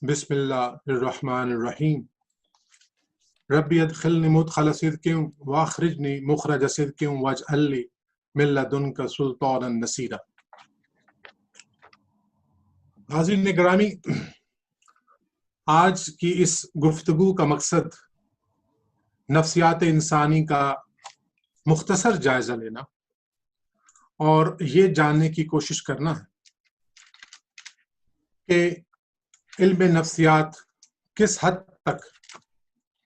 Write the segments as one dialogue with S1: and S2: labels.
S1: بسم اللہ الرحمن الرحیم ربی ادخلنی مدخل صدق واخرجنی مخرج صدق واجعل لی من لدنک سلطانا نصیرا۔ حاضرین گرامی، آج کی اس گفتگو کا مقصد نفسیات انسانی کا مختصر جائزہ لینا اور یہ جاننے کی کوشش کرنا ہے کہ علم نفسیات کس حد تک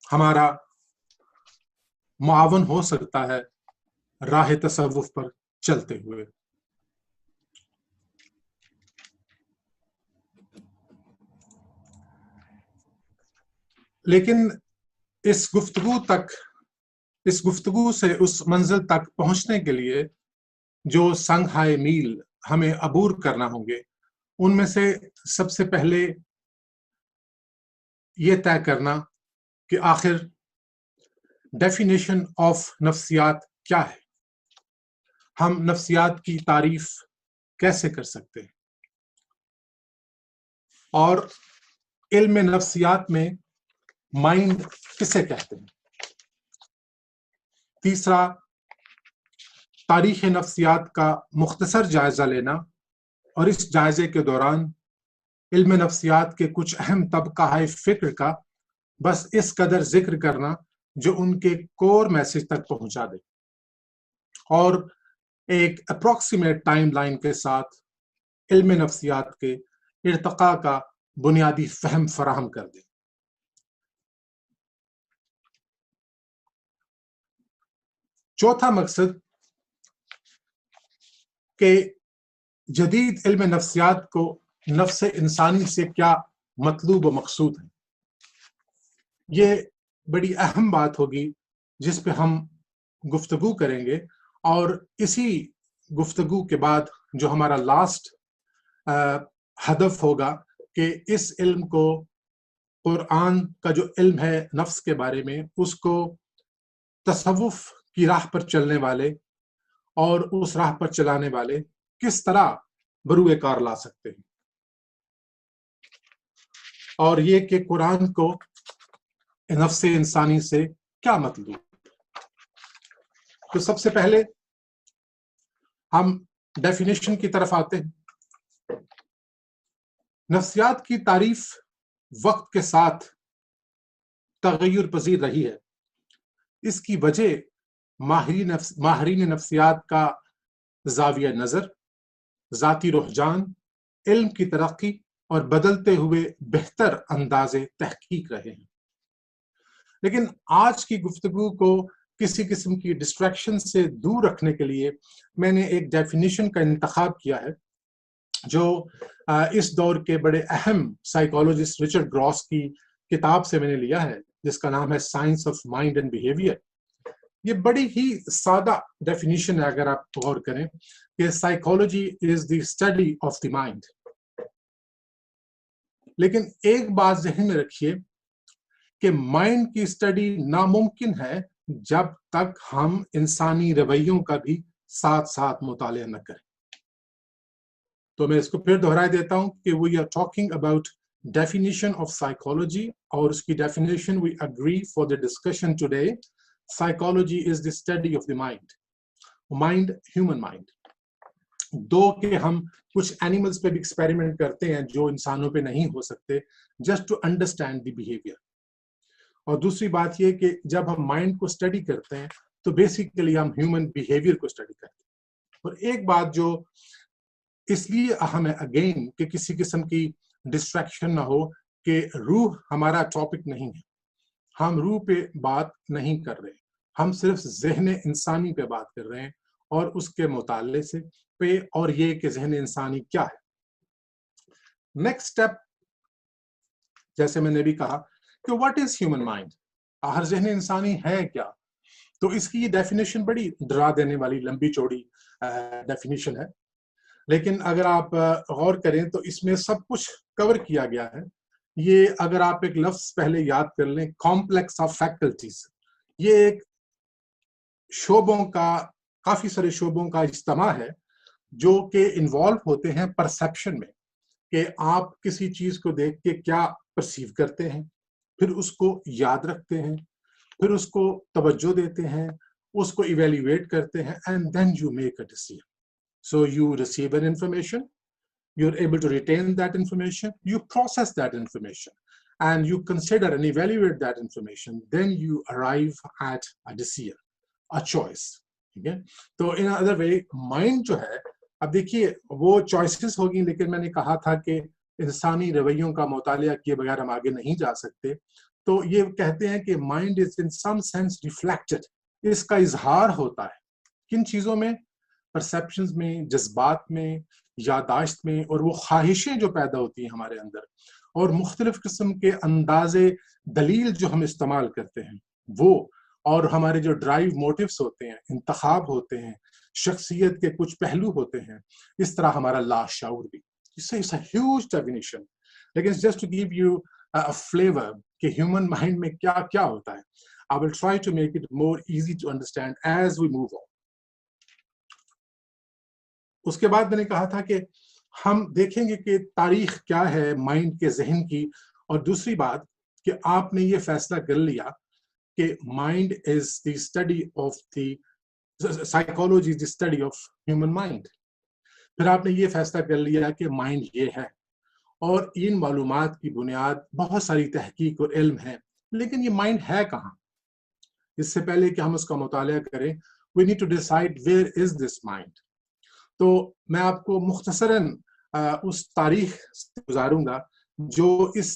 S1: ہمارا معاون ہو سکتا ہے راہ تصوف پر چلتے ہوئے۔ لیکن اس گفتگو سے اس منزل تک پہنچنے کے لیے جو سنگھائے میل ہمیں عبور کرنا ہوں گے، ان میں سے سب سے پہلے یہ طے کرنا کہ آخر ڈیفینیشن آف نفسیات کیا ہے، ہم نفسیات کی تعریف کیسے کر سکتے ہیں، اور علم نفسیات میں مائنڈ کسے کہتے ہیں۔ تیسرا، تاریخ نفسیات کا مختصر جائزہ لینا اور اس جائزے کے دوران علم نفسیات کے کچھ اہم طبقہ فکر کا بس اس قدر ذکر کرنا جو ان کے کور میسج تک پہنچا دے، اور ایک اپروکسیمیٹ ٹائم لائن کے ساتھ علم نفسیات کے ارتقاء کا بنیادی فہم فراہم کر دے۔ چوتھا مقصد کہ جدید علم نفسیات کو نفس انسانی سے کیا مطلوب و مقصود ہے۔ یہ بڑی اہم بات ہوگی جس پہ ہم گفتگو کریں گے، اور اسی گفتگو کے بعد جو ہمارا لاسٹ ہدف ہوگا کہ اس علم کو، قرآن کا جو علم ہے نفس کے بارے میں، اس کو تصوف کی راہ پر چلنے والے اور اس راہ پر چلانے والے کس طرح بروئے کار لا سکتے ہیں، اور یہ کہ قرآن کو نفس انسانی سے کیا مطلوب۔ تو سب سے پہلے ہم ڈیفینیشن کی طرف آتے ہیں۔ نفسیات کی تعریف وقت کے ساتھ تغیر پذیر رہی ہے۔ اس کی وجہ ماہرین نفسیات کا زاویہ نظر، ذاتی رجحان، علم کی ترقی اور بدلتے ہوئے بہتر انداز تحقیق رہے ہیں۔ لیکن آج کی گفتگو کو کسی قسم کی ڈسٹریکشن سے دور رکھنے کے لیے میں نے ایک ڈیفینیشن کا انتخاب کیا ہے جو اس دور کے بڑے اہم سائیکالوجسٹ رچرڈ گراس کی کتاب سے میں نے لیا ہے، جس کا نام ہے science of mind and behaviour. یہ بڑی ہی سادہ ڈیفینیشن ہے اگر آپ غور کریں کہ psychology is the study of the mind. لیکن ایک بات ذہن میں رکھیے کہ مائنڈ کی اسٹڈی ناممکن ہے جب تک ہم انسانی رویوں کا بھی ساتھ ساتھ مطالعہ نہ کریں۔ تو میں اس کو پھر دہرائے دیتا ہوں کہ we are talking about definition of psychology، اور اس کی definition we agree for the discussion today. Psychology is the study of the mind. Mind, human mind. دو کہ ہم کچھ اینیملز پہ بھی ایکسپیریمنٹ کرتے ہیں جو انسانوں پہ نہیں ہو سکتے، just to understand the behavior. اور دوسری بات یہ کہ جب ہم مائنڈ کو اسٹڈی کرتے ہیں تو بیسیکلی ہم ہیومن بیہیویئر کو اسٹڈی کرتے ہیں۔ اور ایک بات جو اس لیے اہم ہے اگین کہ کسی قسم کی ڈسٹریکشن نہ ہو کہ روح ہمارا ٹاپک نہیں ہے، ہم روح پہ بات نہیں کر رہے، ہم صرف ذہن انسانی پہ بات کر رہے ہیں اور اس کے مطالعے سے پہ، اور یہ کہ ذہن انسانی کیا ہے۔ نیکسٹ اسٹیپ، جیسے میں نے بھی کہا کہ واٹ از ہیومن مائنڈ، ہر ذہن انسانی ہے کیا؟ تو اس کی یہ ڈیفینیشن بڑی ڈرا دینے والی لمبی چوڑی ڈیفینیشن ہے، لیکن اگر آپ غور کریں تو اس میں سب کچھ کور کیا گیا ہے۔ یہ اگر آپ ایک لفظ پہلے یاد کر لیں، کمپلیکس آف فیکلٹیز، یہ ایک شعبوں کا، کافی سارے شعبوں کا اجتماع ہے جو کہ انوالو ہوتے ہیں پرسیپشن میں، کہ آپ کسی چیز کو دیکھ کے کیا پرسیو کرتے ہیں، پھر اس کو یاد رکھتے ہیں، پھر اس کو توجہ دیتے ہیں، اس کو ایویلیویٹ کرتے ہیں، and then you make a decision. So you receive an information, you're able to retain that information, you process that information, and you consider and evaluate that information. Then you arrive at a decision, a choice. Okay? تو in another way, mind جو ہے، اب دیکھیے وہ choices ہوگی، لیکن میں نے کہا تھا کہ انسانی رویوں کا مطالعہ کیے بغیر ہم آگے نہیں جا سکتے. تو یہ کہتے ہیں کہ mind is in some sense reflected. اس کا اظہار ہوتا ہے کن چیزوں میں؟ پرسیپشنز میں، جذبات میں، یادداشت میں، اور وہ خواہشیں جو پیدا ہوتی ہیں ہمارے اندر، اور مختلف قسم کے انداز دلیل جو ہم استعمال کرتے ہیں وہ، اور ہمارے جو ڈرائیو موٹیوز ہوتے ہیں، انتخاب ہوتے ہیں، شخصیت کے کچھ پہلو ہوتے ہیں، اس طرح ہمارا لاشعور بھی. It's a huge definition. لیکن just to give you a flavor کہ ہیومن مائنڈ میں کیا کیا ہوتا ہے. I will try to make it more easy to understand as we move on. اس کے بعد میں نے کہا تھا کہ ہم دیکھیں گے کہ تاریخ کیا ہے مائنڈ کے ذہن کی، اور دوسری بات کہ آپ نے یہ فیصلہ کر لیا کہ mind is the study of the psychology, the study of human mind. پھر آپ نے یہ فیصلہ کر لیا کہ مائنڈ یہ ہے، اور ان معلومات کی بنیاد بہت ساری تحقیق اور علم ہے، لیکن یہ مائنڈ ہے کہاں؟ اس سے پہلے کہ ہم اس کا مطالعہ کریں، we need to decide where is this mind. تو میں آپ کو مختصراً اس تاریخ سے گزاروں گا جو اس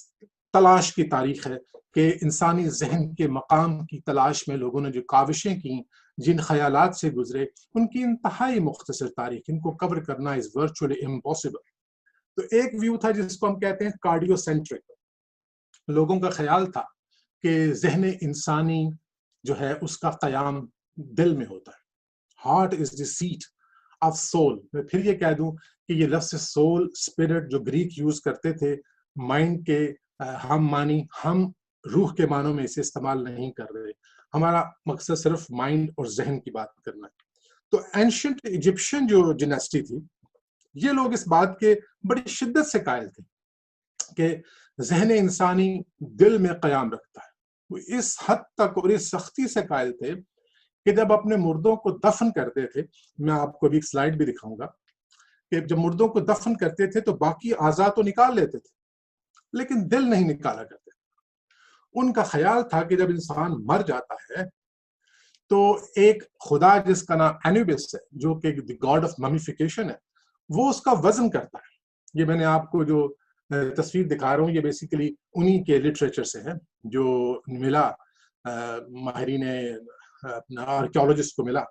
S1: تلاش کی تاریخ ہے کہ انسانی ذہن کے مقام کی تلاش میں لوگوں نے جو کاوشیں کی، جن خیالات سے گزرے، ان کی انتہائی مختصر تاریخ. ان کو کور کرنا is virtually impossible. تو ایک ویو تھا جس کو ہم کہتے ہیں کارڈیو سینٹرک. لوگوں کا خیال تھا کہ ذہن انسانی جو ہے اس کا قیام دل میں ہوتا ہے. Heart is the seat of soul. میں پھر یہ کہہ دوں کہ یہ لفظ سول، اسپرٹ جو گریک یوز کرتے تھے مائنڈ کے ہم معنی، ہم روح کے معنوں میں اسے استعمال نہیں کر رہے. ہمارا مقصد صرف مائنڈ اور ذہن کی بات کرنا ہے. تو اینشنٹ ایجپشن جو ڈیناسٹی تھی، یہ لوگ اس بات کے بڑی شدت سے قائل تھے کہ ذہن انسانی دل میں قیام رکھتا ہے. وہ اس حد تک اور اس سختی سے قائل تھے کہ جب اپنے مردوں کو دفن کرتے تھے، میں آپ کو ابھی ایک سلائیڈ بھی دکھاؤں گا، کہ جب مردوں کو دفن کرتے تھے تو باقی اعضاء تو نکال لیتے تھے لیکن دل نہیں نکالا کرتے. ان کا خیال تھا کہ جب انسان مر جاتا ہے تو ایک خدا جس کا نام اینوبس ہے، جو کہ دی گاڈ آف ممیفیکیشن ہے، وہ اس کا وزن کرتا ہے. یہ میں نے آپ کو جو تصویر دکھا رہا ہوں یہ بیسیکلی انہی کے لٹریچر سے ہے جو ملا ماہرین اپنا آرکیولوجسٹ کو ملا.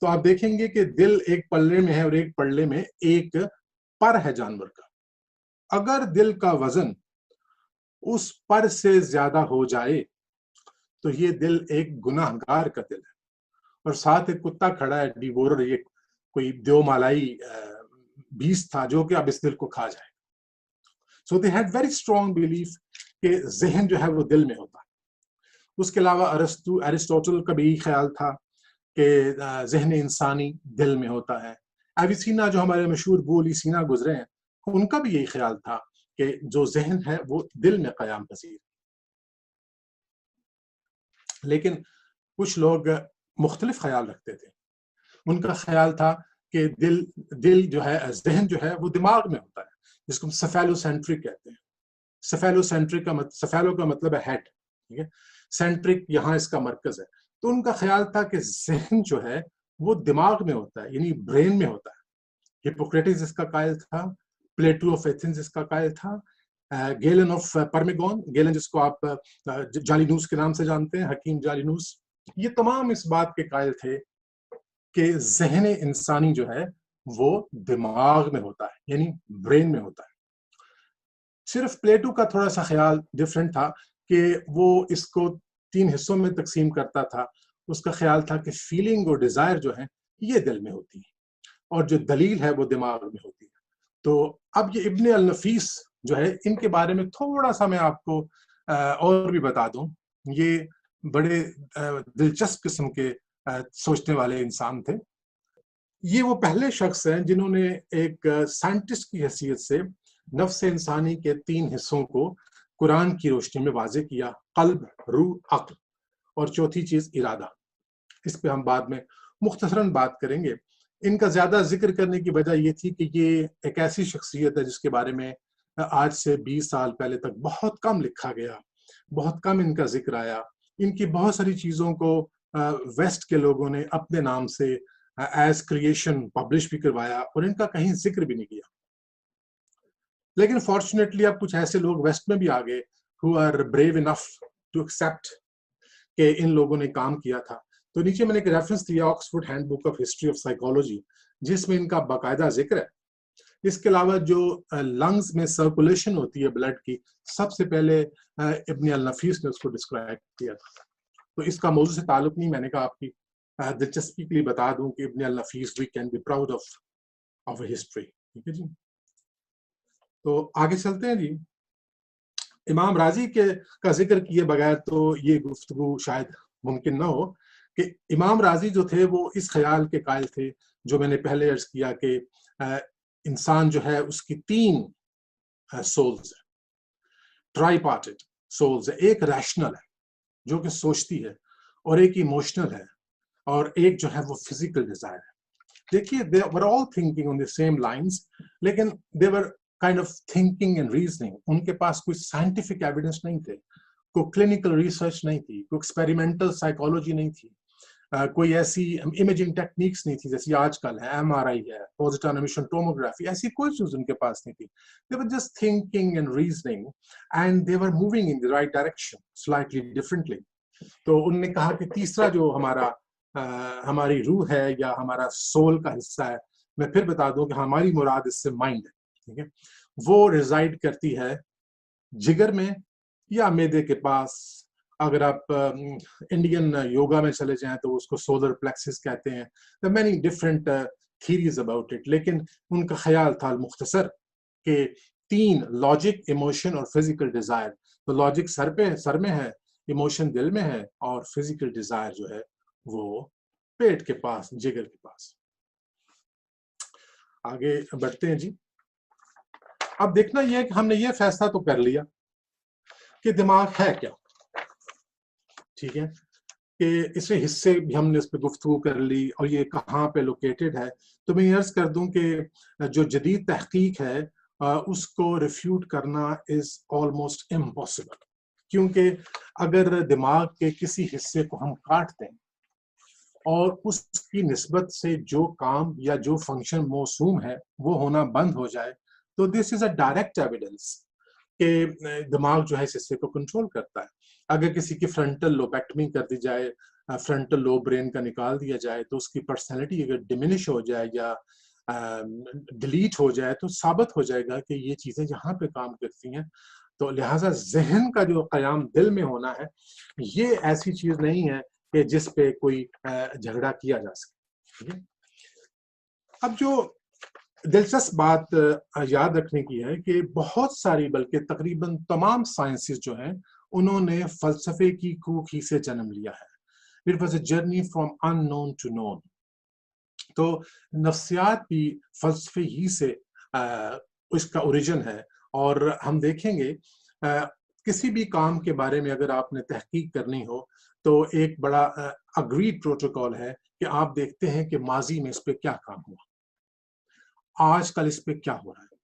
S1: تو آپ دیکھیں گے کہ دل ایک پلے میں ہے اور ایک پلے میں ایک پر ہے جانور کا. اگر دل کا وزن اس پر سے زیادہ ہو جائے تو یہ دل ایک گناہ گار کا دل ہے. اور ساتھ ایک کتا کھڑا ہے ڈیوورر، یہ کوئی دیو مالائی بیس تھا جو کہ اب اس دل کو کھا جائے. So they had very strong belief کہ ذہن جو ہے وہ دل میں ہوتا ہے. اس کے علاوہ ایرسٹوٹل کا بھی خیال تھا کہ ذہن انسانی دل میں ہوتا ہے. ایویسینا جو ہمارے مشہور بولی سینا گزرے ہیں، ان کا بھی یہی خیال تھا کہ جو ذہن ہے وہ دل میں قیام پذیر. لیکن کچھ لوگ مختلف خیال رکھتے تھے. ان کا خیال تھا کہ دل جو ہے، ذہن جو ہے وہ دماغ میں ہوتا ہے، جس کو ہم سفیلو سینٹرک کہتے ہیں. سفیلو سینٹرک کا سفیلو کا مطلب ہے ہیڈ، ٹھیک ہے، سینٹرک یہاں اس کا مرکز ہے. تو ان کا خیال تھا کہ ذہن جو ہے وہ دماغ میں ہوتا ہے، یعنی برین میں ہوتا ہے. ہپوکریٹس اس کا قائل تھا، پلیٹو آف ایتھنز اس کا قائل تھا، گیلن آف پرمیگون، گیلن جس کو آپ جالینوس کے نام سے جانتے ہیں، حکیم جالینوس، یہ تمام اس بات کے قائل تھے کہ ذہن انسانی جو ہے وہ دماغ میں ہوتا ہے، یعنی برین میں ہوتا ہے. صرف پلیٹو کا تھوڑا سا خیال ڈفرینٹ تھا کہ وہ اس کو 3 حصوں میں تقسیم کرتا تھا. اس کا خیال تھا کہ فیلنگ اور ڈیزائر جو ہیں یہ دل میں ہوتی ہے اور جو دلیل ہے وہ دماغ میں ہوتی ہے. تو اب یہ ابن النفیس جو ہے، ان کے بارے میں تھوڑا سا میں آپ کو اور بھی بتا دوں. یہ بڑے دلچسپ قسم کے سوچنے والے انسان تھے. یہ وہ پہلے شخص ہیں جنہوں نے ایک سائنٹسٹ کی حیثیت سے نفس انسانی کے 3 حصوں کو قرآن کی روشنی میں واضح کیا، قلب، روح، عقل، اور چوتھی چیز ارادہ۔ اس پہ ہم بعد میں مختصراً بات کریں گے۔ ان کا زیادہ ذکر کرنے کی وجہ یہ تھی کہ یہ ایک ایسی شخصیت ہے جس کے بارے میں آج سے 20 سال پہلے تک بہت کم لکھا گیا، بہت کم ان کا ذکر آیا۔ ان کی بہت ساری چیزوں کو ویسٹ کے لوگوں نے اپنے نام سے ایز کریشن پبلش بھی کروایا اور ان کا کہیں ذکر بھی نہیں کیا۔ لیکن فارچونیٹلی اب کچھ ایسے لوگ ویسٹ میں بھی آ گئے who are brave enough to accept کہ ان لوگوں نے کام کیا تھا۔ تو نیچے میں نے ایک ریفرنس دیا Oxford hand book of history of psychology, جس میں ان کا باقاعدہ ذکر ہے۔ اس کے علاوہ جو لنگز میں سرکولیشن ہوتی ہے بلڈ کی، سب سے پہلے ابن النفیس نے اس کو ڈسکرائب کیا تھا۔ تو اس کا موضوع سے تعلق نہیں، میں نے کہا آپ کی دلچسپی کے لیے بتا دوں کہ Ibn al-Nafis we can be proud of a history. ٹھیک ہے جی، تو آگے چلتے ہیں جی۔ امام راضی کا ذکر کیے بغیر تو یہ گفتگو شاید ممکن نہ ہو کہ امام راضی جو تھے وہ اس خیال کے قائل تھے جو میں نے پہلے عرض کیا کہ انسان جو ہے اس کی 3 سولز ہیں، ٹرائی پارٹڈ سولز ہے۔ ایک ریشنل ہے جو کہ سوچتی ہے، اور ایک ایموشنل ہے، اور ایک جو ہے وہ فزیکل ڈیزائر ہے۔ دیکھیے they were all thinking on the same lines، لیکن they were kind of thinking and reasoning۔ ان کے پاس کوئی scientific evidence نہیں تھے، کوئی clinical research نہیں تھی، کوئی experimental psychology نہیں تھی، کوئی ایسی امیجنگ ٹیکنیکس نہیں تھی جیسی آج کل ہے، MRI ہے، positron emission tomography، ایسی کوئی چیز ان کے پاس نہیں تھی۔ They were just thinking and reasoning and they were moving in the right direction slightly differently۔ تو انہوں نے کہا کہ تیسرا جو ہماری روح ہے یا ہمارا سول کا حصہ ہے، میں پھر بتا دوں کہ ہماری مراد اس سے مائنڈ ہے، ٹھیک ہے، وہ ریزائڈ کرتی ہے جگر میں یا معدے کے پاس۔ اگر آپ انڈین یوگا میں چلے جائیں تو اس کو سولر پلیکسس کہتے ہیں۔ there are many different theories about it، لیکن ان کا خیال تھا مختصر کہ 3 لاجک، ایموشن اور فزیکل ڈیزائر۔ تو لاجک سر میں ہے، ایموشن دل میں ہے، اور فزیکل ڈیزائر جو ہے وہ پیٹ کے پاس، جگر کے پاس۔ آگے بڑھتے ہیں جی۔ اب دیکھنا یہ ہے کہ ہم نے یہ فیصلہ تو کر لیا کہ دماغ ہے کیا، ٹھیک ہے، کہ اس حصے بھی ہم نے اس پہ گفتگو کر لی اور یہ کہاں پہ لوکیٹڈ ہے۔ تو میں عرض کر دوں کہ جو جدید تحقیق ہے اس کو ریفیوٹ کرنا از آلموسٹ امپاسبل، کیونکہ اگر دماغ کے کسی حصے کو ہم کاٹ دیں اور اس کی نسبت سے جو کام یا جو فنکشن موسوم ہے وہ ہونا بند ہو جائے، تو دس از اے ڈائریکٹ ایویڈنس کہ دماغ جو ہے اس حصے کو کنٹرول کرتا ہے۔ اگر کسی کی فرنٹل لوبیکٹمی کر دی جائے، فرنٹل لوب برین کا نکال دیا جائے، تو اس کی پرسنالٹی اگر ڈمینش ہو جائے یا ڈیلیٹ ہو جائے تو ثابت ہو جائے گا کہ یہ چیزیں یہاں پہ کام کرتی ہیں۔ تو لہٰذا ذہن کا جو قیام دل میں ہونا ہے، یہ ایسی چیز نہیں ہے کہ جس پہ کوئی جھگڑا کیا جا سکے۔ اب جو دلچسپ بات یاد رکھنے کی ہے کہ بہت ساری بلکہ تقریباً تمام سائنسز جو ہیں انہوں نے فلسفے کی کوکھ ہی سے جنم لیا ہے۔ It was a journey from unknown to known۔ تو نفسیات بھی فلسفے ہی سے اس کا اوریجن ہے، اور ہم دیکھیں گے کسی بھی کام کے بارے میں اگر آپ نے تحقیق کرنی ہو تو ایک بڑا اگریڈ پروٹوکول ہے کہ آپ دیکھتے ہیں کہ ماضی میں اس پہ کیا کام ہوا، آج کل اس پہ کیا ہو رہا ہے،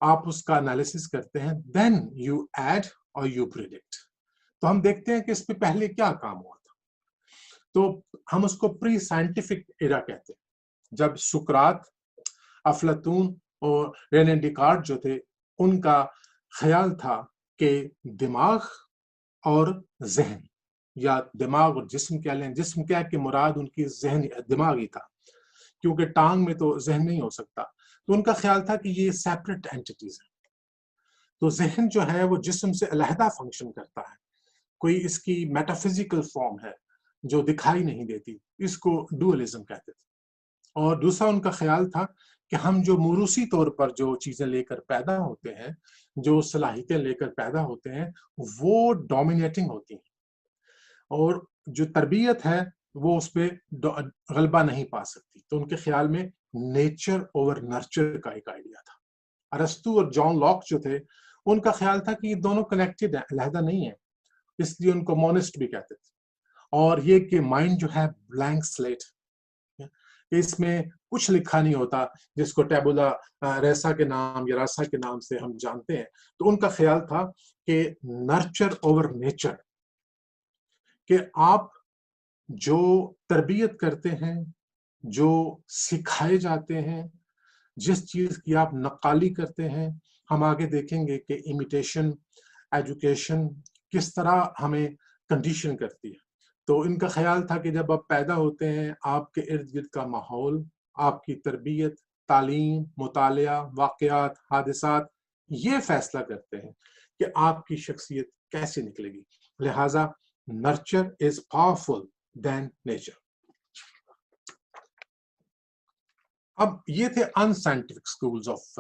S1: آپ اس کا انالیسس کرتے ہیں، دین یو ایڈ اور یو پریڈکٹ۔ تو ہم دیکھتے ہیں کہ اس پہ پہلے کیا کام ہوا تھا، تو ہم اس کو پری سائنٹیفک ایرا کہتے ہیں، جب سقراط، افلاطون اور رینے ڈیکارٹ جو تھے، ان کا خیال تھا کہ دماغ اور ذہن، یا دماغ اور جسم کہہ لیں، جسم کہہ کے مراد ان کی ذہن دماغ ہی تھا، کیونکہ ٹانگ میں تو ذہن نہیں ہو سکتا۔ تو ان کا خیال تھا کہ یہ سیپریٹ اینٹیٹیز ہیں۔ تو ذہن جو ہے وہ جسم سے علیحدہ فنکشن کرتا ہے، کوئی اس کی میٹافزیکل فارم ہے جو دکھائی نہیں دیتی، اس کو ڈوئلزم کہتے تھے۔ اور دوسرا ان کا خیال تھا کہ ہم جو موروثی طور پر جو چیزیں لے کر پیدا ہوتے ہیں، جو صلاحیتیں لے کر پیدا ہوتے ہیں، وہ ڈومینیٹنگ ہوتی ہیں، اور جو تربیت ہے وہ اس پہ غلبہ نہیں پا سکتی۔ تو ان کے خیال میں نیچر اوور نرچر کا ایک آئیڈیا تھا۔ ارسطو اور جان لاک جو تھے ان کا خیال تھا کہ یہ دونوں کنیکٹڈ ہیں, علیحدہ نہیں ہے, اس لیے ان کو مونسٹ بھی کہتے تھے. اور یہ کہ مائنڈ جو ہے بلینک سلیٹ, اس میں کچھ لکھا نہیں ہوتا, جس کو ٹیبولا ریسا کے نام یا راسا کے نام سے ہم جانتے ہیں. تو ان کا خیال تھا کہ نرچر اوور نیچر, کہ آپ جو تربیت کرتے ہیں, جو سکھائے جاتے ہیں, جس چیز کی آپ نقالی کرتے ہیں, ہم آگے دیکھیں گے کہ امیٹیشن ایجوکیشن کس طرح ہمیں کنڈیشن کرتی ہے. تو ان کا خیال تھا کہ جب آپ پیدا ہوتے ہیں, آپ کے ارد گرد کا ماحول, آپ کی تربیت, تعلیم, مطالعہ, واقعات, حادثات یہ فیصلہ کرتے ہیں کہ آپ کی شخصیت کیسے نکلے گی. لہٰذا nurture is powerful then nature. اب یہ تھے ان سائنٹیفک اسکولز آف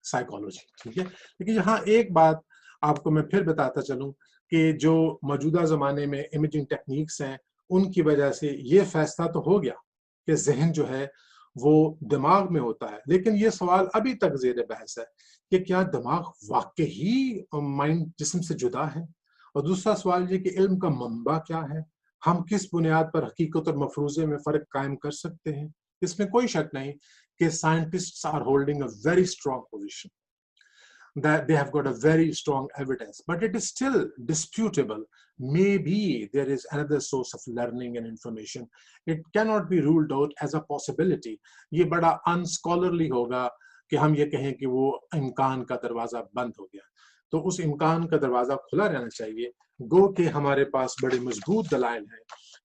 S1: سائیکالوجی, ٹھیک ہے. لیکن یہاں ایک بات آپ کو میں پھر بتاتا چلوں کہ جو موجودہ زمانے میں امیجنگ ٹیکنیکس ہیں, ان کی وجہ سے یہ فیصلہ تو ہو گیا کہ ذہن جو ہے وہ دماغ میں ہوتا ہے, لیکن یہ سوال ابھی تک زیر بحث ہے کہ کیا دماغ واقعی مائنڈ جسم سے جدا ہے. اور دوسرا سوال یہ کہ علم کا منبع کیا ہے, ہم کس بنیاد پر حقیقت اور مفروضے میں فرق قائم کر سکتے ہیں. اس میں کوئی شک نہیں کہ scientists are holding a very strong position, that they have got a very strong evidence, but it is still disputable. Maybe there is another source of learning and information. It cannot be ruled out as a possibility. یہ بڑا unscholarly ہوگا کہ ہم یہ کہیں کہ وہ امکان کا دروازہ بند ہو گیا. تو اس امکان کا دروازہ کھلا رہنا چاہیے, گو کہ ہمارے پاس بڑے مضبوط دلائل ہیں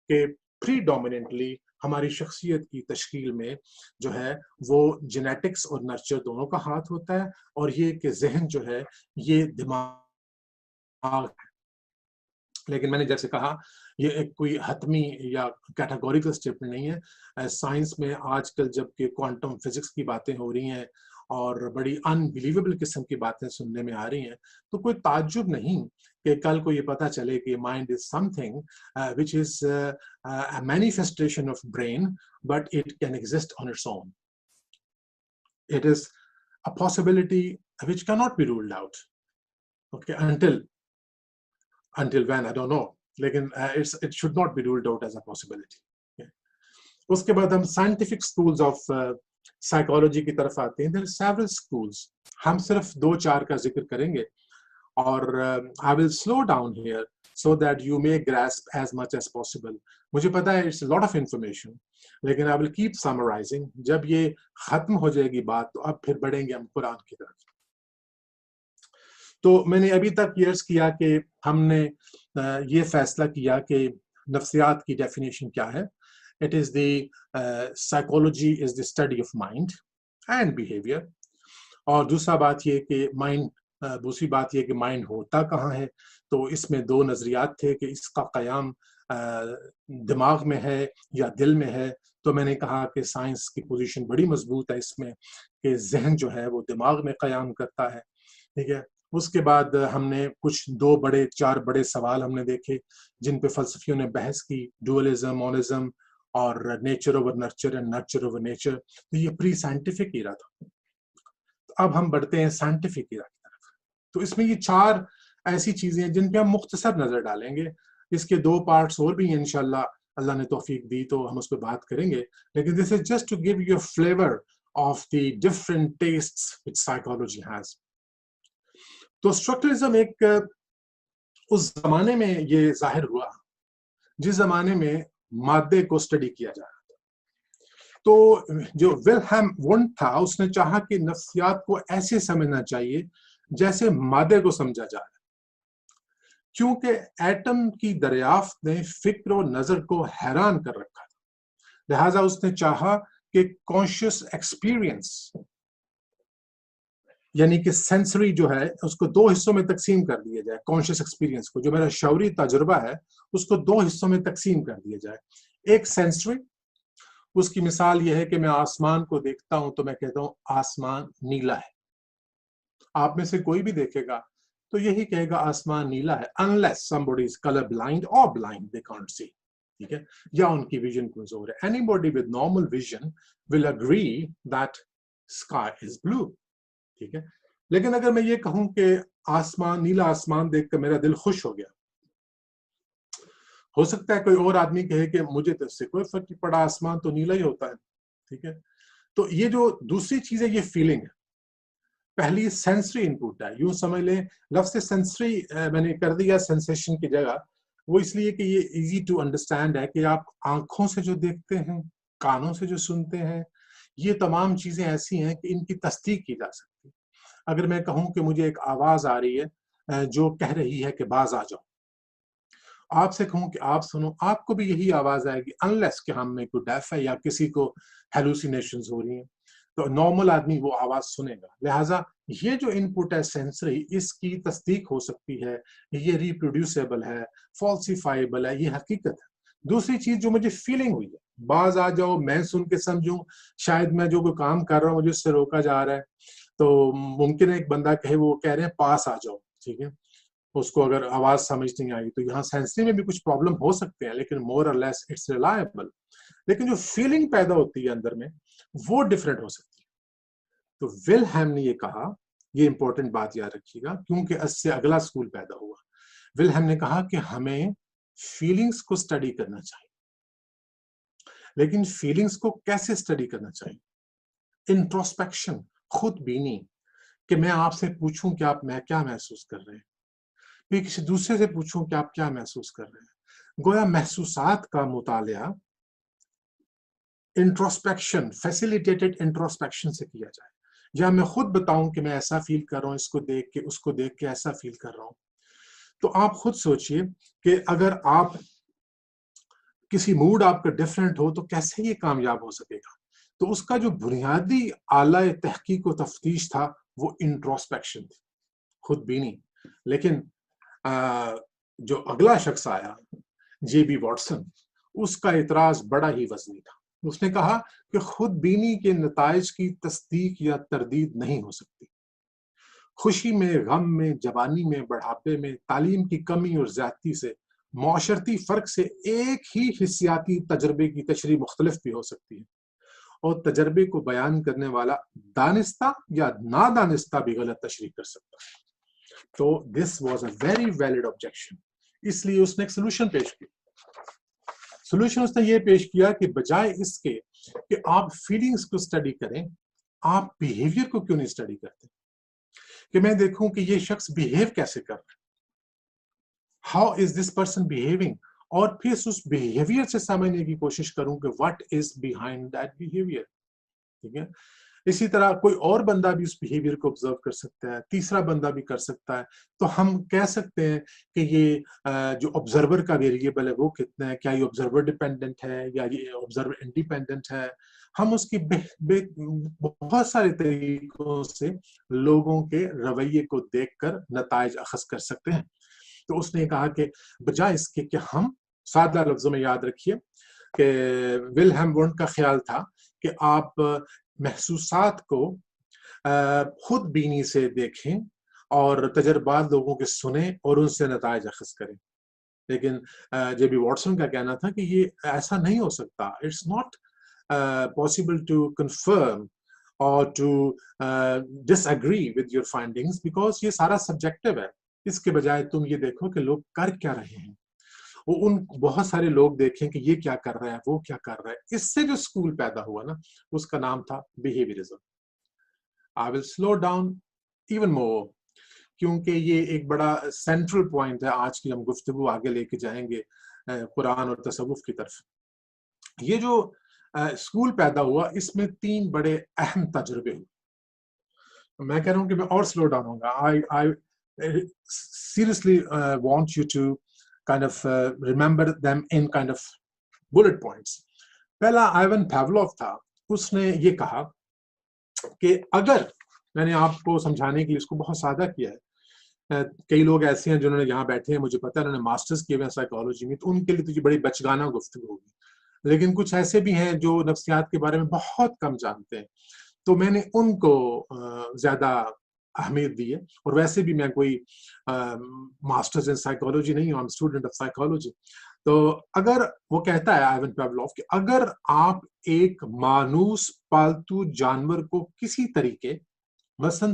S1: کہ predominantly ہماری شخصیت کی تشکیل میں جو ہے وہ جینیٹکس اور نرچر دونوں کا ہاتھ ہوتا ہے, اور یہ کہ ذہن جو ہے یہ دماغ ہے. لیکن میں نے جیسے کہا یہ ایک کوئی حتمی یا کیٹاگوریکل اسٹیٹمنٹ نہیں ہے. سائنس میں آج کل جب کہ کوانٹم فزکس کی باتیں ہو رہی ہیں اور بڑی انبلیویبل قسم کی باتیں سننے میں آ رہی ہیں, تو کوئی تعجب نہیں کہ کل کو یہ پتا چلے کہ mind is some thing which is a manifestation of brain, but it can exist on its own. It is a possibility which cannot be ruled out. Okay, until when I don't know. لیکن it should not be ruled out as a possibility. اس کے بعد ہم scientific schools of psychology کی طرف آتے ہیں. There are several schools. ہم صرف 2-4 کا ذکر کریں گے, اور I will slow down here so that you may grasp as much as possible. مجھے پتا ہے it's a lot of information, لیکن I will keep summarizing. جب یہ ختم ہو جائے گی بات تو اب پھر بڑھیں گے ہم قرآن کی طرف. تو میں نے ابھی تک یہ عرض کیا کہ ہم نے یہ فیصلہ کیا کہ نفسیات کی ڈیفینیشن کیا ہے. It is the psychology is the study of mind and behavior. اور دوسرا بات یہ کہ دوسری بات یہ کہ مائنڈ ہوتا کہاں ہے. تو اس میں 2 نظریات تھے کہ اس کا قیام دماغ میں ہے یا دل میں ہے. تو میں نے کہا کہ سائنس کی پوزیشن بڑی مضبوط ہے اس میں کہ ذہن جو ہے وہ دماغ میں قیام کرتا ہے, ٹھیک ہے. اس کے بعد ہم نے کچھ 4 بڑے سوال ہم نے دیکھے جن پہ فلسفیوں نے بحث کی, ڈوئلزم, مونزم اور nature over nurture and nurture over nature. تو یہ پری سائنٹیفک ایرا تھا. اب ہم بڑھتے ہیں سائنٹیفک ایرا کی طرف. تو اس میں یہ 4 ایسی چیزیں ہیں جن پہ ہم مختصر نظر ڈالیں گے. اس کے 2 پارٹس اور بھی ہیں انشاءاللہ, اللہ نے توفیق دی تو ہم اس پہ بات کریں گے. لیکن this is just to give you a flavor of the different tastes which psychology has. تو اسٹرکچرزم ایک اس زمانے میں یہ ظاہر ہوا جس زمانے میں مادے کو اسٹڈی کیا جا رہا تھا. تو جو ویلہم وونڈ تھا اس نے چاہا کہ نفسیات کو ایسے سمجھنا چاہیے جیسے مادے کو سمجھا جا رہا ہے, کیونکہ ایٹم کی دریافت نے فکر و نظر کو حیران کر رکھا تھا. لہٰذا اس نے چاہا کہ کانشیس ایکسپیرئنس یعنی کہ سینسری جو ہے اس کو 2 حصوں میں تقسیم کر دیا جائے. کانشیس ایکسپیرئنس کو, جو میرا شعوری تجربہ ہے, اس کو 2 حصوں میں تقسیم کر دیا جائے. ایک سینسری, اس کی مثال یہ ہے کہ میں آسمان کو دیکھتا ہوں تو میں کہتا ہوں آسمان نیلا ہے. آپ میں سے کوئی بھی دیکھے گا تو یہی کہے گا آسمان نیلا ہے, unless somebody is color blind or blind, they can't see. ٹھیک ہے, یا ان کی ویژن کمزور ہے. Anybody with normal vision will agree that sky is blue. ٹھیک ہے. لیکن اگر میں یہ کہوں کہ آسمان، نیلا آسمان دیکھ کر میرا دل خوش ہو گیا، ہو سکتا ہے کوئی اور آدمی کہے کہ مجھے تو اس سے کوئی فرق نہیں پڑا، آسمان تو نیلا ہی ہوتا ہے. ٹھیک ہے. تو یہ جو دوسری چیز ہے، یہ فیلنگ ہے. پہلی سینسری انپوٹ ہے، یوں سمجھ لیں لفظ سے سینسری میں نے کر دیا سینسیشن کی جگہ، وہ اس لیے کہ یہ ایزی ٹو انڈرسٹینڈ ہے کہ آپ آنکھوں سے جو دیکھتے ہیں، کانوں سے جو سنتے ہیں، یہ تمام چیزیں ایسی ہیں کہ ان کی تصدیق کی جا سکتی. اگر میں کہوں کہ مجھے ایک آواز آ رہی ہے جو کہہ رہی ہے کہ باز آ جاؤ، آپ سے کہوں کہ آپ سنو، آپ کو بھی یہی آواز آئے گی، انلیس کہ ہم میں کوئی ڈیف ہے یا کسی کو ہیلوسینیشنز ہو رہی ہیں، تو نارمل آدمی وہ آواز سنے گا. لہٰذا یہ جو انپٹ ہے سینسری، اس کی تصدیق ہو سکتی ہے، یہ ریپروڈیوسیبل ہے، فالسیفائیبل ہے، یہ حقیقت ہے. دوسری چیز جو مجھے فیلنگ ہوئی ہے، باز آ جاؤ، میں سن کے سمجھوں، شاید میں جو کوئی کام کر رہا ہوں مجھے اس سے روکا جا رہا ہے، تو ممکن ہے ایک بندہ کہے، وہ کہہ رہے ہیں پاس آ جاؤ. ٹھیک ہے. اس کو اگر آواز سمجھ نہیں آئی تو یہاں سینسری میں بھی کچھ پرابلم ہو سکتے ہیں، لیکن مور اور لیس اٹس ریلائبل. لیکن جو فیلنگ پیدا ہوتی ہے اندر میں، وہ ڈفرینٹ ہو سکتی ہے. تو ولہیم نے یہ کہا، یہ امپورٹنٹ بات یاد رکھیے گا کیونکہ اس سے اگلا سکول پیدا ہوا. ولہیم نے کہا کہ ہمیں فیلنگز کو اسٹڈی کرنا چاہیے. لیکن فیلنگز کو کیسے اسٹڈی کرنا چاہیے؟ انٹروسپیکشن، خود بینی، کہ میں آپ سے پوچھوں کہ آپ میں کیا محسوس کر رہے ہیں، پھر کسی دوسرے سے پوچھوں کہ آپ کیا محسوس کر رہے ہیں. گویا محسوسات کا مطالعہ انٹروسپیکشن، فیسیلیٹیٹڈ انٹروسپیکشن سے کیا جائے. یا میں خود بتاؤں کہ میں ایسا فیل کر رہا ہوں، اس کو دیکھ کے ایسا فیل کر رہا ہوں. تو آپ خود سوچئے کہ اگر آپ کسی موڈ آپ کا ڈیفرنٹ ہو تو کیسے یہ کامیاب ہو سکے گا. تو اس کا جو بنیادی آلہ تحقیق و تفتیش تھا وہ انٹروسپیکشن تھی، خود بینی. لیکن جو اگلا شخص آیا، جے بی واٹسن، اس کا اعتراض بڑا ہی وزنی تھا. اس نے کہا کہ خود بینی کے نتائج کی تصدیق یا تردید نہیں ہو سکتی. خوشی میں، غم میں، جوانی میں، بڑھاپے میں، تعلیم کی کمی اور زیادتی سے، معاشرتی فرق سے ایک ہی حسیاتی تجربے کی تشریح مختلف بھی ہو سکتی ہے، اور تجربے کو بیان کرنے والا دانستہ یا نادانستہ بھی غلط تشریح کر سکتا ہے. تو this was a very valid objection. اس لیے اس نے ایک سولوشن پیش کیا. سولوشن اس نے یہ پیش کیا کہ بجائے اس کے کہ آپ فیلنگز کو اسٹڈی کریں، آپ بیہیویئر کو کیوں نہیں اسٹڈی کرتے کہ میں دیکھوں کہ یہ شخص بیہیو کیسے کر رہا ہے، how is this person behaving, اور پھر اس بیہیویئر سے سمجھنے کی کوشش کروں کہ what is behind that behaviour. ٹھیک ہے. اسی طرح کوئی اور بندہ بھی اس بیہیویئر کو آبزرو کر سکتا ہے، تیسرا بندہ بھی کر سکتا ہے. تو ہم کہہ سکتے ہیں کہ یہ جو آبزرور کا ویریبل ہے وہ کتنا ہے، کیا یہ آبزرور ڈیپینڈنٹ ہے یا یہ آبزرور انڈیپینڈنٹ ہے. ہم اس کی بہت سارے طریقوں سے لوگوں کے رویے کو دیکھ کر نتائج اخذ کر سکتے ہیں. تو اس نے کہا کہ بجائے اس کے کہ ہم سادہ لفظوں میں یاد رکھیے کہ ولہیم وونٹ کا خیال تھا کہ آپ محسوسات کو خود بینی سے دیکھیں اور تجربات لوگوں کے سنیں اور ان سے نتائج اخذ کریں. لیکن جے بی واٹسن کا کہنا تھا کہ یہ ایسا نہیں ہو سکتا. It's not possible to confirm or to disagree with your findings because یہ سارا سبجیکٹو ہے. اس کے بجائے تم یہ دیکھو کہ لوگ کر کیا رہے ہیں، ان بہت سارے لوگ دیکھیں کہ یہ کیا کر رہا ہے، وہ کیا کر رہا ہے. اس سے جو اسکول پیدا ہوا نا، اس کا نام تھا بیہیویئرزم. I will slow down even more کیونکہ یہ ایک بڑا سینٹرل پوائنٹ ہے آج کی ہم گفتگو آگے لے کے جائیں گے قرآن اور تصوف کی طرف. یہ جو اسکول پیدا ہوا، اس میں 3 بڑے اہم تجربے ہوئے. میں کہہ رہا ہوں کہ میں اور سلو ڈاؤن ہوں گا. I seriously want you to kind of remember them in kind of bullet points. پہلا آئیون پاولوف تھا. اس نے یہ کہا کہ اگر، میں نے آپ کو سمجھانے کے لیے اس کو بہت سادہ کیا ہے، کئی لوگ ایسے ہیں جنہوں نے یہاں بیٹھے ہیں، مجھے پتا ہے انہوں نے ماسٹرز کیے ہوئے ہیں سائیکالوجی میں، تو ان کے لیے تو یہ بڑی بچگانہ گفتگو ہوگی. لیکن کچھ ایسے بھی ہیں جو نفسیات کے بارے میں بہت کم جانتے ہیں، تو میں نے ان کو زیادہ اہمیت دی ہے. اور ویسے بھی میں کوئی ماسٹرز ان سائیکالوجی نہیں ہوں، اسٹوڈنٹ آف سائیکالوجی. تو اگر وہ کہتا ہے آئیون پاولوف کہ اگر آپ ایک مانوس پالتو جانور کو کسی طریقے مثلاً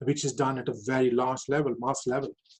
S1: which is done at a very large level, mass level.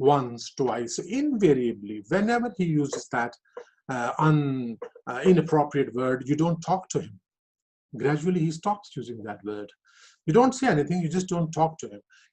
S1: Once, twice, so invariably, whenever he uses that inappropriate word, you don't talk to him. Gradually, he stops using that word. You don't say anything, you just don't talk to him.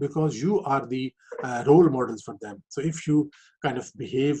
S1: because you are the role models for them. So if you kind of behave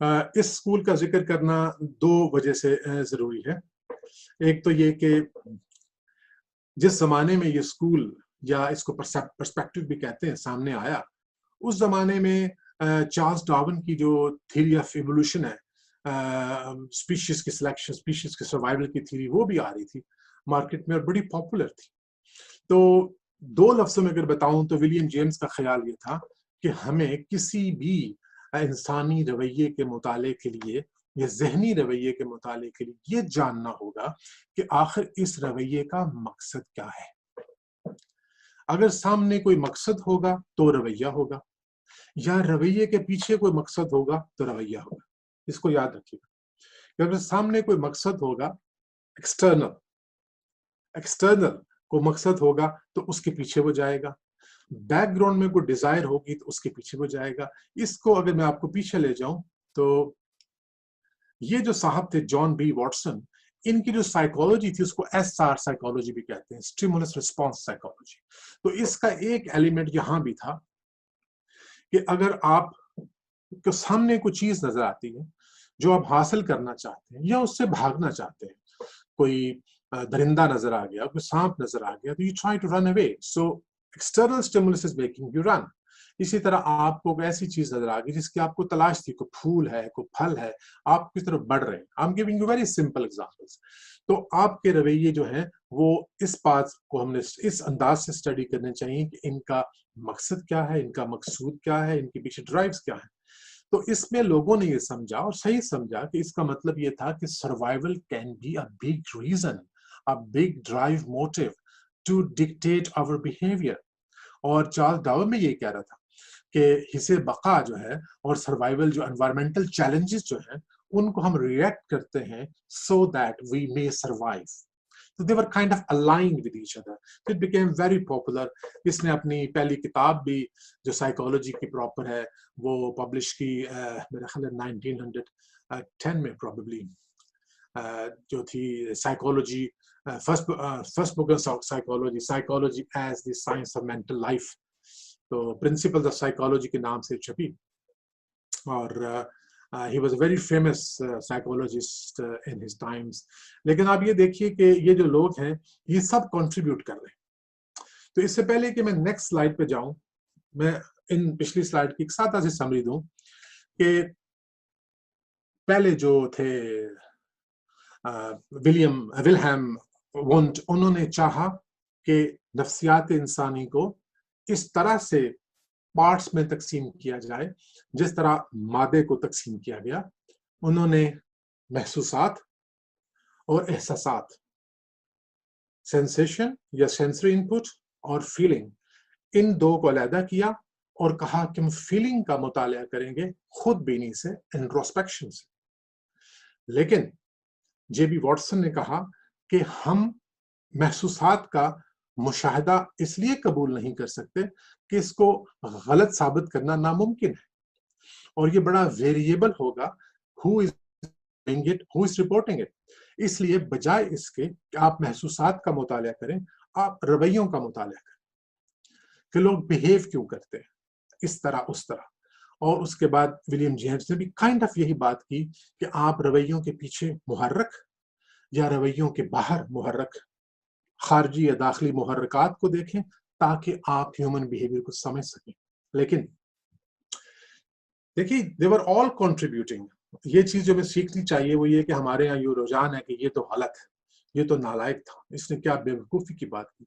S1: اس school کا ذکر کرنا دو وجہ سے ضروری ہے. ایک تو یہ کہ جس زمانے میں یہ اسکول یا اس کو پرسپیکٹو بھی کہتے ہیں سامنے آیا, اس زمانے میں چارلس ڈارون کی جو تھیوری آف ایوولوشن ہے, اسپیشیز کی سلیکشن, اسپیشیز کے سروائیول کی تھیوری, وہ بھی آ رہی تھی مارکیٹ میں اور بڑی پاپولر تھی. تو دو لفظوں میں اگر بتاؤں تو ولیم جیمز کا خیال یہ تھا کہ ہمیں کسی بھی انسانی رویے کے مطالعے کے لیے یا ذہنی رویے کے مطالعے کے لیے یہ جاننا ہوگا کہ آخر اس رویے کا مقصد کیا ہے. اگر سامنے کوئی مقصد ہوگا تو رویہ ہوگا, یا رویے کے پیچھے کوئی مقصد ہوگا تو رویہ ہوگا. اس کو یاد رکھیے گا کہ اگر سامنے کوئی مقصد ہوگا ایکسٹرنل کو مقصد ہوگا تو اس کے پیچھے وہ جائے گا, بیک گراؤنڈ میں کوئی ڈیزائر ہوگی تو اس کے پیچھے وہ جائے گا. اس کو اگر میں آپ کو پیچھے لے جاؤں تو یہ جو صاحب تھے جان بی واٹسن, ان کی جو سائیکالوجی تھی اس کو ایس آر سائیکالوجی بھی کہتے ہیں, اسٹیمولس ریسپانس سائیکالوجی. تو اس کا ایک ایلیمنٹ یہاں بھی تھا کہ اگر آپ کے سامنے کوئی چیز نظر آتی ہے جو آپ حاصل کرنا چاہتے ہیں یا اس سے بھاگنا چاہتے ہیں, کوئی درندہ نظر آ گیا, کوئی سانپ نظر آ گیا, تو you try to run away. So external stimulus is making you run. اسی طرح آپ کو ایسی چیز نظر آ گئی جس کی آپ کو تلاش تھی, کوئی پھول ہے, کوئی پھل ہے, آپ کس طرف بڑھ رہے ہیں. I'm giving you very simple examples. تو آپ کے رویے جو ہیں وہ اس بات کو ہم نے اس انداز سے اسٹڈی کرنے چاہیے کہ ان کا مقصد کیا ہے, ان کا مقصود کیا ہے, ان کے پیچھے ڈرائیوز کیا ہیں. تو اس میں لوگوں نے یہ سمجھا اور صحیح سمجھا کہ اس کا مطلب یہ تھا کہ survival can be a big reason, a big drive motive to dictate our behaviour. اور چارلس ڈارون میں یہ کہہ رہا تھا کہ حصے بقا جو ہے اور سروائیول جو انوائرمنٹل چیلنجز جو ہیں ان کو ہم ریئیکٹ کرتے ہیں so that we may survive. So they were kind of aligned with each other. So it became very popular. اس نے اپنی پہلی کتاب بھی جو سائیکالوجی کی پراپر ہے وہ پبلش کی میرے خیال 1910 میں probably, جو تھی psychology, first book of psychology as the science of mental life. تو پرنسپلز آف سائیکالوجی کے نام سے چھپی, اور he was a very famous psychologist in his times. لیکن آپ یہ دیکھیے کہ یہ جو لوگ ہیں یہ سب کنٹریبیوٹ کر رہے ہیں. تو اس سے پہلے کہ میں نیکسٹ سلائڈ پہ جاؤں, میں ان پچھلی سلائڈ کی ایک سادہ سی سمری دوں کہ پہلے جو تھے ولہیم وونٹ, انہوں نے چاہا کہ نفسیات انسانی کو اس طرح سے پارٹس میں تقسیم کیا جائے جس طرح مادے کو تقسیم کیا گیا. انہوں نے محسوسات اور احساسات, سینسیشن یا سینسری انپٹ اور فیلنگ, ان دو کو علیحدہ کیا اور کہا کہ ہم فیلنگ کا مطالعہ کریں گے خود بینی سے, انٹروسپیکشن سے. لیکن جے بی واٹسن نے کہا کہ ہم محسوسات کا مشاہدہ اس لیے قبول نہیں کر سکتے کہ اس کو غلط ثابت کرنا ناممکن ہے, اور یہ بڑا ویریبل ہوگا who is doing it, who is reporting it. اس لیے بجائے اس کے کہ آپ محسوسات کا مطالعہ کریں, آپ رویوں کا مطالعہ کریں کہ لوگ بہیو کیوں کرتے ہیں اس طرح اس طرح. اور اس کے بعد ولیم جیمز نے بھی کائنڈ آف یہی بات کی کہ آپ رویوں کے پیچھے محرک یا رویوں کے باہر محرک, خارجی یا داخلی محرکات کو دیکھیں تاکہ آپ ہیومن بیہیویئر کو سمجھ سکیں. لیکن دیکھیے they were all contributing. یہ چیز جو ہمیں سیکھنی چاہیے وہ یہ کہ ہمارے یہاں یہ رجحان ہے کہ یہ تو غلط ہے, یہ تو نالائق تھا, اس نے کیا بیوقوفی کی بات کی.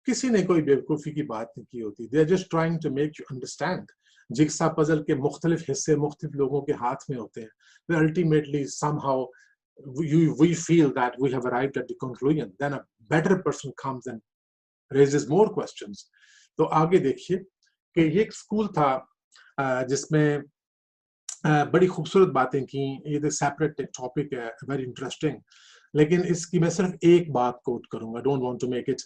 S1: کسی نے کوئی بیوقوفی کی بات نہیں کی ہوتی. they are just trying to make you understand. Jigsaw puzzle کے مختلف حصے مختلف لوگوں کے ہاتھ میں ہوتے ہیں. They ultimately somehow we feel that we have arrived at the conclusion. Then a better person comes and raises more questions. تو آگے دیکھیے کہ یہ ایک اسکول تھا جس میں بڑی خوبصورت باتیں کی. یہ سیپریٹ ٹاپک ہے, ویری انٹرسٹنگ, لیکن اس کی میں صرف ایک بات کوٹ کروں گا. Don't want to make it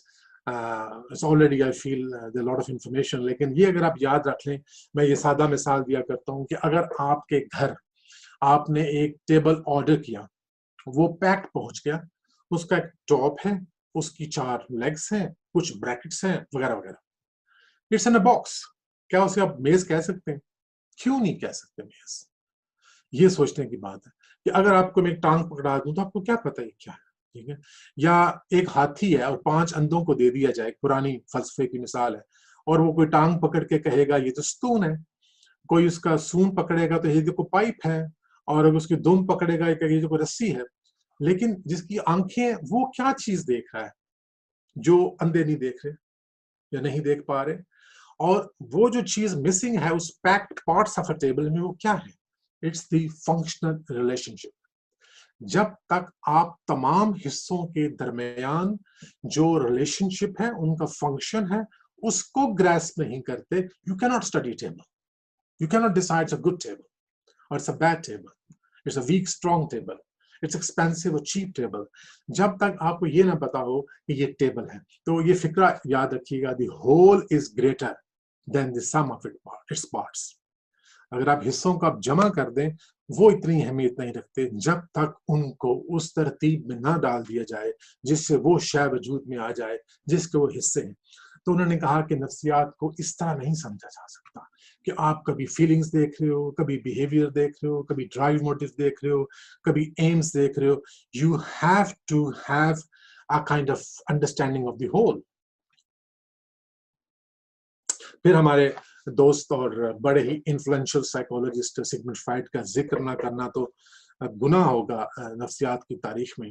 S1: already I feel there lot of information. لیکن یہ اگر آپ یاد رکھ لیں, میں یہ سادہ مثال دیا کرتا ہوں کہ اگر آپ کے گھر آپ نے ایک ٹیبل آرڈر کیا, وہ پیکڈ پہنچ گیا, اس کا ایک ٹاپ ہے, اس کی 4 لیگس ہیں, کچھ بریکٹس ہیں وغیرہ وغیرہ. It's in a box. کیا اسے آپ میز کہہ سکتے ہیں؟ کیوں نہیں کہہ سکتے میز؟ یہ سوچنے کی بات ہے کہ اگر آپ کو میں ایک ٹانگ پکڑا دوں تو آپ کو کیا پتہ ہے کیا ہے، ٹھیک ہے؟ یا ایک ہاتھی ہے اور 5 اندھوں کو دے دیا جائے، پرانی فلسفے کی مثال ہے، اور وہ کوئی ٹانگ پکڑ کے کہے گا یہ تو ستون ہے، کوئی اس کا سون پکڑے گا تو یہ دیکھو پائپ ہے، اور اگر اس کی دم پکڑے گا یہ دیکھو رسی ہے. لیکن جس کی آنکھیں، وہ کیا چیز دیکھ رہا ہے جو اندھے نہیں دیکھ رہے یا نہیں دیکھ پا رہے؟ اور وہ جو چیز مسنگ ہے اس packed parts of a table میں، وہ کیا ہے؟ It's the functional relationship. جب تک آپ تمام حصوں کے درمیان جو ریلیشن شپ ہے، ان کا فنکشن ہے، اس کو گریسپ نہیں کرتے، یو کی not study table. You cannot decide it's a good table or it's a bad table. It's a weak, strong table. It's expensive or cheap table. جب تک آپ کو یہ نہ پتا ہو کہ یہ ٹیبل ہے. تو یہ فکرہ یاد رکھیے گا, the whole is greater than the sum of its parts. اگر آپ حصوں کو آپ جمع کر دیں, وہ اتنی اہمیت نہیں رکھتے جب تک ان کو اس ترتیب میں نہ ڈال دیا جائے جس سے وہ شے وجود میں آ جائے جس کے وہ حصے ہیں. تو انہوں نے کہا کہ نفسیات کو اس طرح نہیں سمجھا جا سکتا کہ آپ کبھی فیلنگز دیکھ رہے ہو, کبھی بیہیویئر دیکھ رہے ہو, کبھی ڈرائیو موٹیو دیکھ رہے ہو, کبھی ایمز دیکھ رہے ہو. You have to have a kind of understanding of the whole. پھر ہمارے دوست اور بڑے ہی انفلوئنشل سائیکولوجسٹ سگمنڈ فرائڈ کا ذکر نہ کرنا تو گناہ ہوگا نفسیات کی تاریخ میں.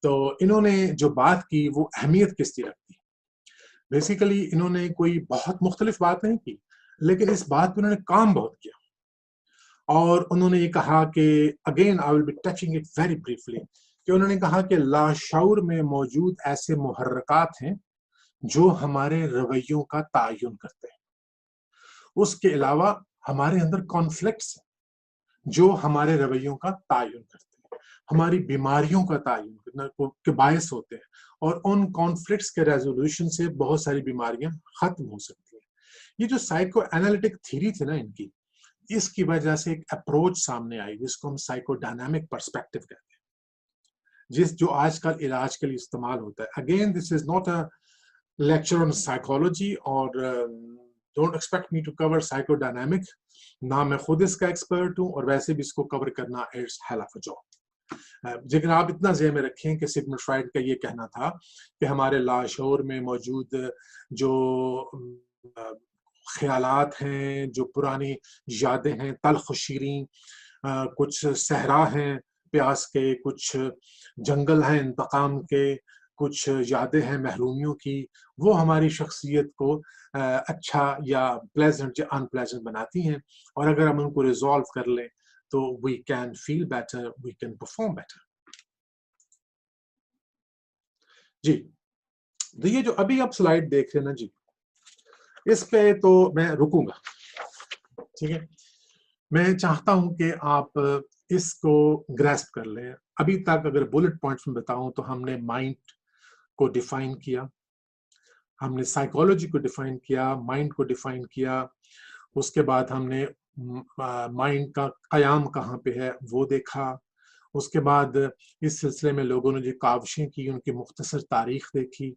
S1: تو انہوں نے جو بات کی وہ اہمیت کس کی رکھتی. بیسیکلی انہوں نے کوئی بہت مختلف بات نہیں کی, لیکن اس بات پہ انہوں نے کام بہت کیا. اور انہوں نے یہ کہا کہ again I will be touching it very briefly, کہ انہوں نے کہا کہ لاشعور میں موجود ایسے محرکات ہیں جو ہمارے رویوں کا تعین کرتے ہیں. اس کے علاوہ ہمارے اندر کانفلکٹس ہیں جو ہمارے رویوں کا تعین کرتے ہیں, ہماری بیماریوں کا تعین کے باعث ہوتے ہیں, اور ان کانفلکٹس کے ریزولوشن سے بہت ساری بیماریاں ختم ہو سکتی ہیں. یہ جو سائیکو اینالیٹک تھیوری تھی نا ان کی, اس کی وجہ سے ایک اپروچ سامنے آئی جس کو ہم سائیکو ڈائنامک پرسپیکٹو کہتے ہیں, جو آج کل علاج کے لیے استعمال ہوتا ہے. Again this is not a lecture on psychology, اور don't expect me to cover psychodynamic. نہ میں خود اس کا ایکسپرٹ ہوں, اور ویسے بھی اس کو کور کرنا it's hell of a job. لیکن آپ اتنا ذہن میں رکھیں کہ سگمنڈ فرائڈ کا یہ کہنا تھا کہ ہمارے لاشعور میں موجود جو خیالات ہیں, جو پرانی یادیں ہیں تلخ و شیریں, کچھ صحرا ہیں پیاس کے, کچھ جنگل ہیں انتقام کے, کچھ یادیں ہیں محرومیوں کی, وہ ہماری شخصیت کو اچھا یا پلیزنٹ یا ان پلیزنٹ بناتی ہیں. اور اگر ہم ان کو ریزالو کر لیں تو we can feel better, we can perform better. جی, تو یہ جو ابھی آپ سلائیڈ دیکھ رہے ہیں نا جی, اس پہ تو میں رکوں گا, ٹھیک ہے. میں چاہتا ہوں کہ آپ اس کو گریسپ کر لیں. ابھی تک اگر بلٹ پوائنٹس میں بتاؤں تو ہم نے مائنڈ کو ڈیفائن کیا, ہم نے سائیکولوجی کو ڈیفائن کیا, مائنڈ کو ڈیفائن کیا, اس کے بعد ہم نے مائنڈ کا قیام کہاں پہ ہے وہ دیکھا. اس کے بعد اس سلسلے میں لوگوں نے جو کاوشیں کی ان کی مختصر تاریخ دیکھی.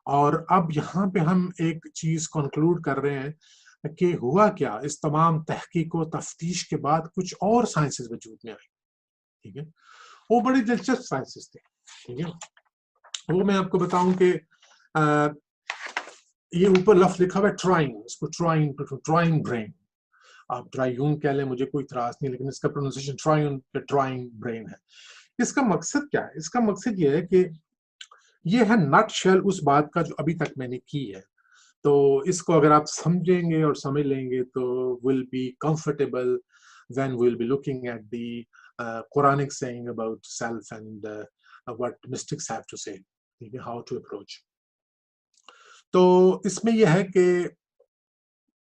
S1: اور اب یہاں پہ ہم ایک چیز کنکلوڈ کر رہے ہیں کہ ہوا کیا, اس تمام تحقیق و تفتیش کے بعد کچھ اور سائنسز وجود میں آئی, ٹھیک ہے. وہ بڑی دلچسپ سائنسز تھے, ٹھیک ہے. وہ میں آپ کو بتاؤں کہ یہ اوپر لفظ لکھا ہوا ہے ٹرائنگ, اس کو ٹرائنگ برین, آپ ٹرائیون کہہ لیں, مجھے کوئی اعتراض نہیں, لیکن اس کا پروننسیشن ٹرائنگ برین ہے. اس کا مقصد کیا ہے؟ اس کا مقصد یہ ہے کہ یہ ہے نٹ شیل اس بات کا جو ابھی تک میں نے کی ہے. تو اس کو اگر آپ سمجھیں گے اور سمجھ لیں گے تو will be comfortable when we'll be looking at the Quranic saying about self and what mystics have to say, how to approach. تو اس میں یہ ہے کہ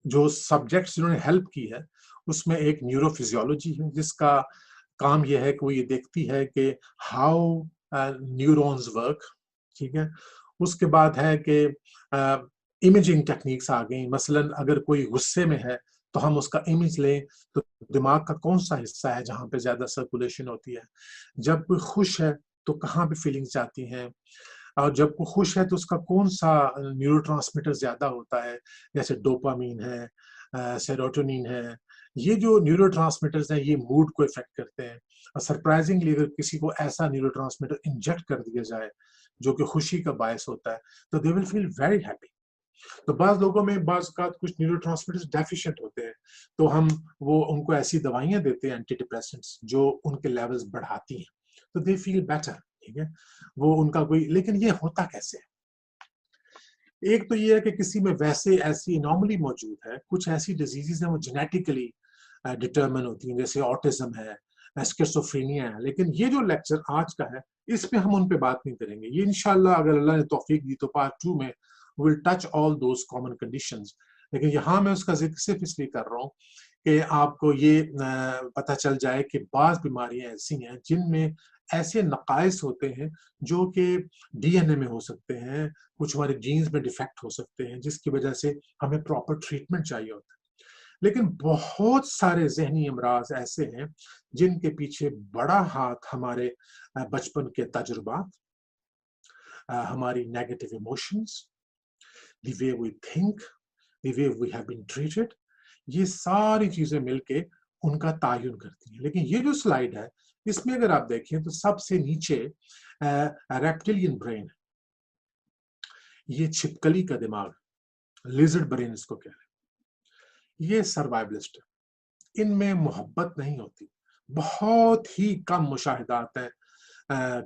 S1: جو سبجیکٹس جنہوں نے ہیلپ کی ہے اس میں ایک نیورو فزیولوجی ہے جس کا کام یہ ہے کہ وہ یہ دیکھتی ہے کہ ہاؤ نیورونز ورک, ٹھیک ہے. اس کے بعد ہے کہ امیجنگ ٹیکنیکس آ گئیں. مثلاً اگر کوئی غصے میں ہے تو ہم اس کا امیج لیں تو دماغ کا کون سا حصہ ہے جہاں پہ زیادہ سرکولیشن ہوتی ہے. جب کوئی خوش ہے تو کہاں پہ فیلنگز جاتی ہیں, اور جب کوئی خوش ہے تو اس کا کون سا نیورو ٹرانسمیٹر زیادہ ہوتا ہے, جیسے ڈوپامین ہے, سیروٹونین ہے, یہ جو نیورو ٹرانسمیٹرز ہیں یہ موڈ کو افیکٹ کرتے ہیں. اور سرپرائزنگلی اگر کسی کو ایسا نیورو ٹرانسمیٹر انجیکٹ کر دیا جائے جو کہ خوشی کا باعث ہوتا ہے تو دے ول فیل ویری ہیپی. تو بعض لوگوں میں بعض اوقات کچھ نیورو ٹرانسمیٹرز ڈیفیشینٹ ہوتے ہیں تو ہم ان کو ایسی دوائیاں دیتے ہیں اینٹی ڈپریسنٹس جو ان کے لیولز بڑھاتی ہیں تو دے فیل بیٹر. ٹھیک ہے, وہ ان کا کوئی, لیکن یہ ہوتا کیسے ہے؟ ایک تو یہ ہے کہ کسی میں ویسے ایسی انوملی موجود ہے, کچھ ایسی ڈیزیزز ہیں وہ جینیٹیکلی ڈٹرمن ہوتی ہیں, جیسے آٹزم ہے, اسکیزوفرینیا ہے. لیکن یہ جو لیکچر آج کا ہے اس پہ ہم ان پہ بات نہیں کریں گے. یہ انشاءاللہ اگر اللہ نے توفیق دی تو پارٹ 2 میں we'll touch all those common conditions. لیکن یہاں میں اس کا ذکر صرف اس لیے کر رہا ہوں کہ آپ کو یہ پتہ چل جائے کہ بعض بیماریاں ایسی ہیں جن میں ایسے نقائص ہوتے ہیں جو کہ ڈی این اے میں ہو سکتے ہیں, کچھ ہمارے جینز میں ڈیفیکٹ ہو سکتے ہیں جس کی وجہ سے ہمیں پراپر ٹریٹمنٹ چاہیے ہوتا ہے. لیکن بہت سارے ذہنی امراض ایسے ہیں جن کے پیچھے بڑا ہاتھ ہمارے بچپن کے تجربات, ہماری negative emotions, the way we think, the way we have been treated, یہ ساری چیزیں مل کے ان کا تعین کرتی ہیں. لیکن یہ جو سلائیڈ ہے اس میں اگر آپ دیکھیں تو سب سے نیچے ریپٹیلین برین ہے, یہ چھپکلی کا دماغ, لیزرڈ برین اس کو کہہ رہے ہیں. یہ سروائیولسٹ ہے, ان میں محبت نہیں ہوتی. بہت ہی کم مشاہدات ہیں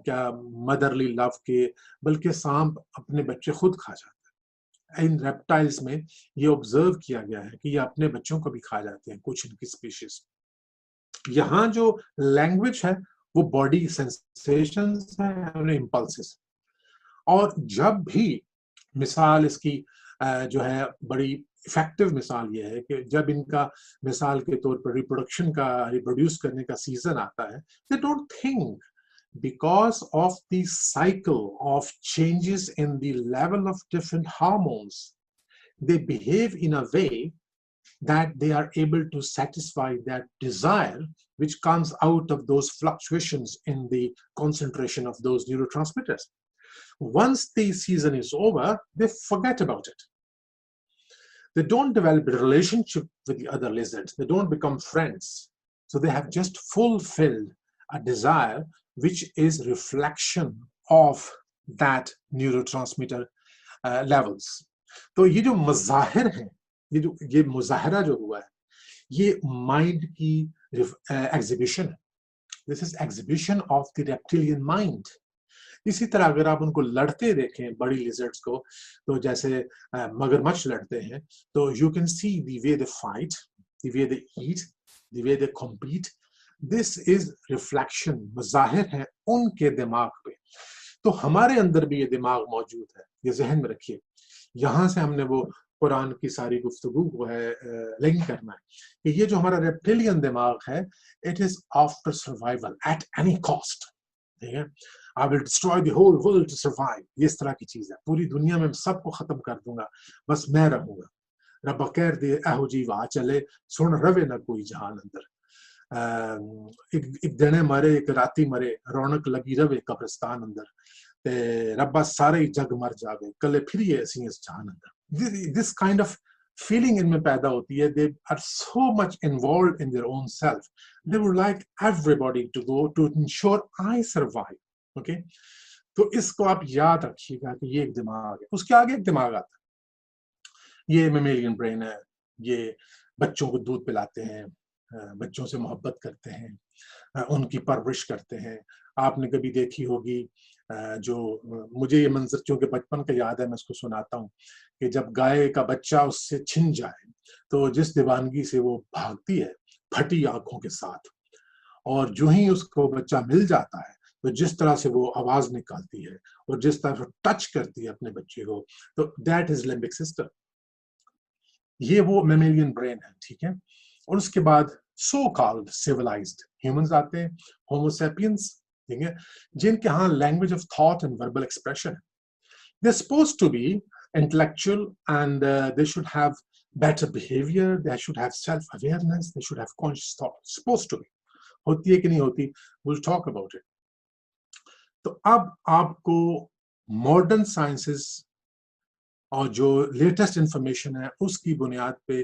S1: کیا مدرلی لو کے, بلکہ سانپ اپنے بچے خود کھا جاتے ہیں. ان ریپٹائلز میں یہ آبزرو کیا گیا ہے کہ یہ اپنے بچوں کو بھی کھا جاتے ہیں کچھ ان کی اسپیشیز. یہاں جو لینگویج ہے وہ باڈی سینسیشنز ہیں, امپلسز. اور جب بھی مثال اس کی جو ہے بڑی افیکٹو مثال یہ ہے کہ جب ان کا مثال کے طور پر ریپروڈکشن کا, ریپروڈیوس کرنے کا سیزن آتا ہے, they don't think because of the cycle of changes in the level of different hormones, they behave in a way that they are able to satisfy that desire which comes out of those fluctuations in the concentration of those neurotransmitters. Once the season is over, they forget about it. They don't develop a relationship with the other lizards. They don't become friends. So they have just fulfilled a desire which is reflection of that neurotransmitter levels. تو یہ جو مظاہر ہیں, یہ مظاہرہ جو ہوا ہے یہ مائنڈ کی ایگزیبیشن ہے. This is exhibition of the reptilian mind. اسی طرح اگر آپ ان کو لڑتے دیکھیں بڑی لیزرڈز کو, تو جیسے مگرمچھ لڑتے ہیں تو you can see the way they fight, the way they eat, the way they compete. This is reflection, مظاہر ہیں ان کے دماغ پہ. تو ہمارے اندر بھی یہ دماغ موجود ہے, یہ ذہن میں رکھیے. یہاں سے ہم نے وہ قرآن کی ساری گفتگو کو ہے لنک کرنا ہے کہ یہ جو ہمارا ریپٹیلین دماغ ہے it is after survival at any cost. ٹھیک ہے, I will destroy the whole world to survive. یہ اس طرح کی چیز ہے, پوری دنیا میں سب کو ختم کر دوں گا بس میں رہوں گا. رب کہہ دے اہو جی واہ چلے سن روے نہ کوئی جہان اندر. ایک دنے مرے ایک راتی مرے رونق لگی روے قبرستان اندر, تے ربا سارے جگ مر جاوے کلے پھریے اسی اس جہان اندر. This kind of feeling ان میں پیدا ہوتی ہے. They are so much involved in their own self. They would like everybody to go to ensure I survive. Okay? تو اس کو آپ یاد رکھیے گا کہ یہ ایک دماغ ہے. اس کے آگے ایک دماغ آتا ہے, یہ میملیین برین ہے. یہ بچوں کو دودھ پلاتے ہیں, بچوں سے محبت کرتے ہیں, ان کی پرورش کرتے ہیں. آپ نے کبھی دیکھی ہوگی جو مجھے یہ منظر چونکہ بچپن کا یاد ہے میں اس کو سناتا ہوں کہ جب گائے کا بچہ اس سے چھن جائے تو جس دیوانگی سے وہ بھاگتی ہے پھٹی آنکھوں کے ساتھ, اور جو ہی اس کو بچہ مل جاتا ہے تو جس طرح سے وہ آواز نکالتی ہے اور جس طرح سے ٹچ کرتی ہے اپنے بچے کو, تو دیٹ از لمبک سسٹم. یہ وہ میملیین برین ہے. ٹھیک ہے, اور اس کے بعد سو کالڈ سیولائزڈ ہیومنز آتے ہیں, ہومو سیپینس, ٹھیک ہے, جن کے ہاں language of thought and verbal expression. They're supposed to be intellectual and they should have better behavior, they should have self-awareness, they should have conscious thought. Supposed to be. ہوتی ہے کہ نہیں ہوتی, we'll talk about it. تو اب آپ کو modern sciences اور جو لیٹسٹ انفارمیشن ہے اس کی بنیاد پہ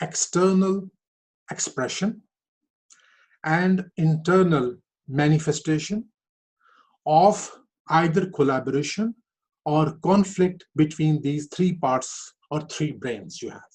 S1: external expression and internal manifestation of either collaboration or conflict between these three parts or three brains you have.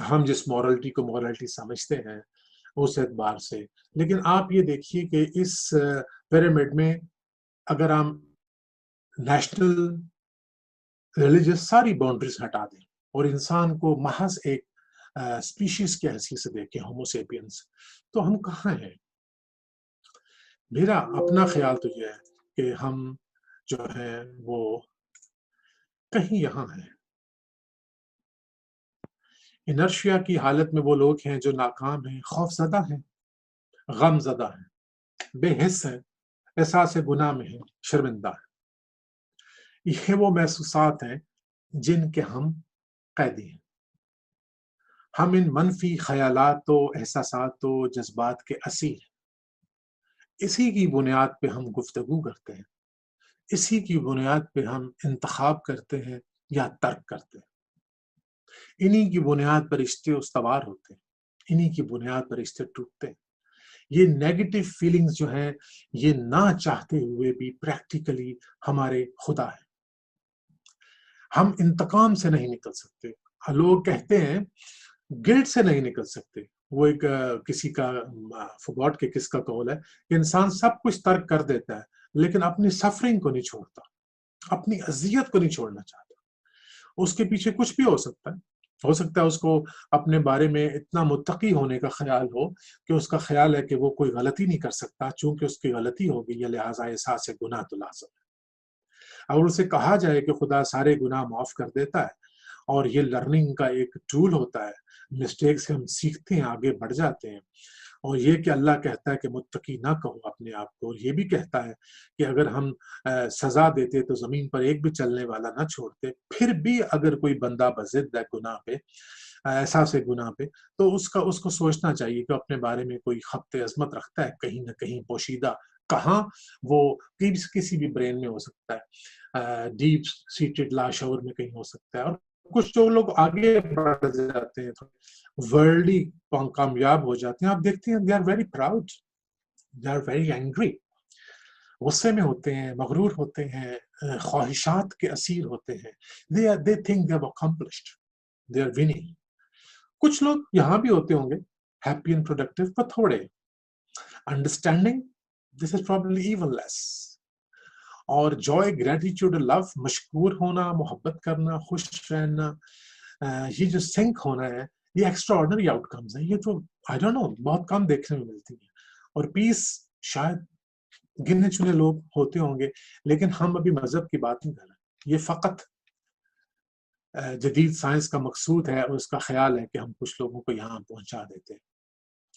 S1: ہم جس مورلٹی کو مورلٹی سمجھتے ہیں اس اعتبار سے. لیکن آپ یہ دیکھیے کہ اس پیرامڈ میں اگر ہم نیشنل ریلیجس ساری باؤنڈریز ہٹا دیں اور انسان کو محض ایک اسپیشیز کی حیثیت سے دیکھیں ہومو سیپینس، تو ہم کہاں ہیں؟ میرا اپنا خیال تو یہ ہے کہ ہم جو ہے وہ کہیں یہاں ہیں. انرشیا کی حالت میں وہ لوگ ہیں جو ناکام ہیں، خوف زدہ ہیں، غم زدہ ہیں، بے حس ہیں، احساس گناہ میں ہیں، شرمندہ ہیں. یہ وہ محسوسات ہیں جن کے ہم قیدی ہیں. ہم ان منفی خیالات و احساسات و جذبات کے اسیر ہیں. اسی کی بنیاد پہ ہم گفتگو کرتے ہیں، اسی کی بنیاد پہ ہم انتخاب کرتے ہیں یا ترک کرتے ہیں. انہی کی بنیاد پر رشتے استوار ہوتے ہیں، انہی کی بنیاد پر رشتے ٹوٹتے ہیں. یہ نیگیٹو فیلنگز جو ہیں یہ نہ چاہتے ہوئے بھی پریکٹیکلی ہمارے خدا ہیں. ہم انتقام سے نہیں نکل سکتے. لوگ کہتے ہیں گلٹ سے نہیں نکل سکتے. وہ ایک کسی کا فگاٹ کے کس کا قول ہے کہ انسان سب کچھ ترک کر دیتا ہے لیکن اپنی سفرنگ کو نہیں چھوڑتا، اپنی اذیت کو نہیں چھوڑنا چاہتا. اس کے پیچھے کچھ بھی ہو سکتا ہے اس کو اپنے بارے میں اتنا متقی ہونے کا خیال ہو کہ اس کا خیال ہے کہ وہ کوئی غلطی نہیں کر سکتا، چونکہ اس کی غلطی ہوگی یا لہٰذا احساس گناہ تو لازم ہے. اگر اسے کہا جائے کہ خدا سارے گناہ معاف کر دیتا ہے اور یہ لرننگ کا ایک ٹول ہوتا ہے، مسٹیک سے ہم سیکھتے ہیں، آگے بڑھ جاتے ہیں، اور یہ کہ اللہ کہتا ہے کہ متقی نہ کہو اپنے آپ کو، اور یہ بھی کہتا ہے کہ اگر ہم سزا دیتے تو زمین پر ایک بھی چلنے والا نہ چھوڑتے، پھر بھی اگر کوئی بندہ بضد ہے گناہ پہ، احساس گناہ پہ، تو اس کو سوچنا چاہیے کہ اپنے بارے میں کوئی خبط عظمت رکھتا ہے کہیں نہ کہیں پوشیدہ. کہاں؟ وہ کسی بھی برین میں ہو سکتا ہے، ڈیپ سیٹڈ لاشعور میں کہیں ہو سکتا ہے. اور کچھ جو لوگ آگے بڑھ جاتے ہیں، ورلڈلی کامیاب ہو جاتے ہیں، آپ دیکھتے ہیں they are very proud, they are very angry، غصے میں ہوتے ہیں، مغرور ہوتے ہیں، خواہشات کے اسیر ہوتے ہیں. they think they have accomplished, they are winning. کچھ لوگ یہاں بھی ہوتے ہوں گے happy and productive، پر تھوڑے understanding، this is probably even less. اور joy, gratitude اور love، مشکور ہونا، محبت کرنا، خوش رہنا، یہ جو سنک ہونا ہے، یہ ایکسٹرا آرڈنری آؤٹ کمز ہیں. یہ تو I don't know بہت کم دیکھنے میں ملتی ہیں. اور پیس شاید گنے چنے لوگ ہوتے ہوں گے، لیکن ہم ابھی مذہب کی بات نہیں کر رہے. یہ فقط جدید سائنس کا مقصود ہے اور اس کا خیال ہے کہ ہم کچھ لوگوں کو یہاں پہنچا دیتے ہیں.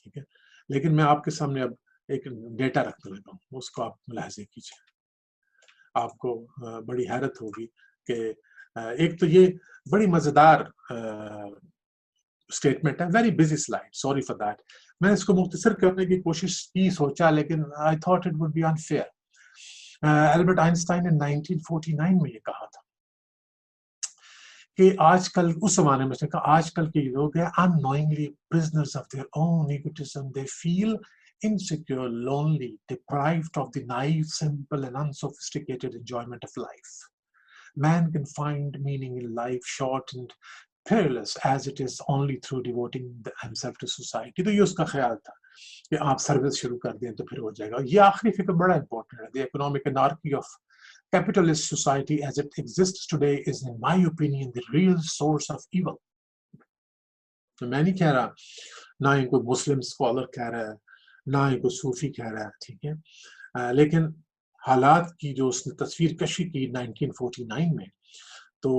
S1: ٹھیک ہے، لیکن میں آپ کے سامنے اب ایک ڈیٹا رکھنے لگا ہوں، اس کو آپ ملاحظے کیجیے. آپ کو بڑی حیرت ہوگی کہ ایک تو یہ بڑی مزیدار اسٹیٹمنٹ ہے. Very busy slide, sorry for that. میں اس کو مختصر کرنے کی کوشش کی سوچا، لیکن I thought it would be unfair. Albert Einstein نے 1949 میں یہ کہا تھا کہ آج کل، اس زمانے میں سے کہا، آج کل کے لوگ ہیں unknowingly prisoners of their own egotism. They feel insecure, lonely, deprived of the naive, simple and unsophisticated enjoyment of life. Man can find meaning in life short and perilous as it is only through devoting himself to society. تو یہ اس کا خیال تھا کہ آپ service شروع کر دیں تو پھر ہو جائے گا. یہ آخری فکر بڑا امپورٹنٹ ہے. The economic anarchy of capitalist society as it exists today is, in my opinion, the real source of evil. میں نہیں کہہ رہا، نہ ہی کوئی مسلم اسکالر کہہ رہا ہے، نہ ہی کوئی صوفی کہہ رہا ہے، ٹھیک ہے، لیکن حالات کی جو اس نے تصویر کشی کی 1949 میں، تو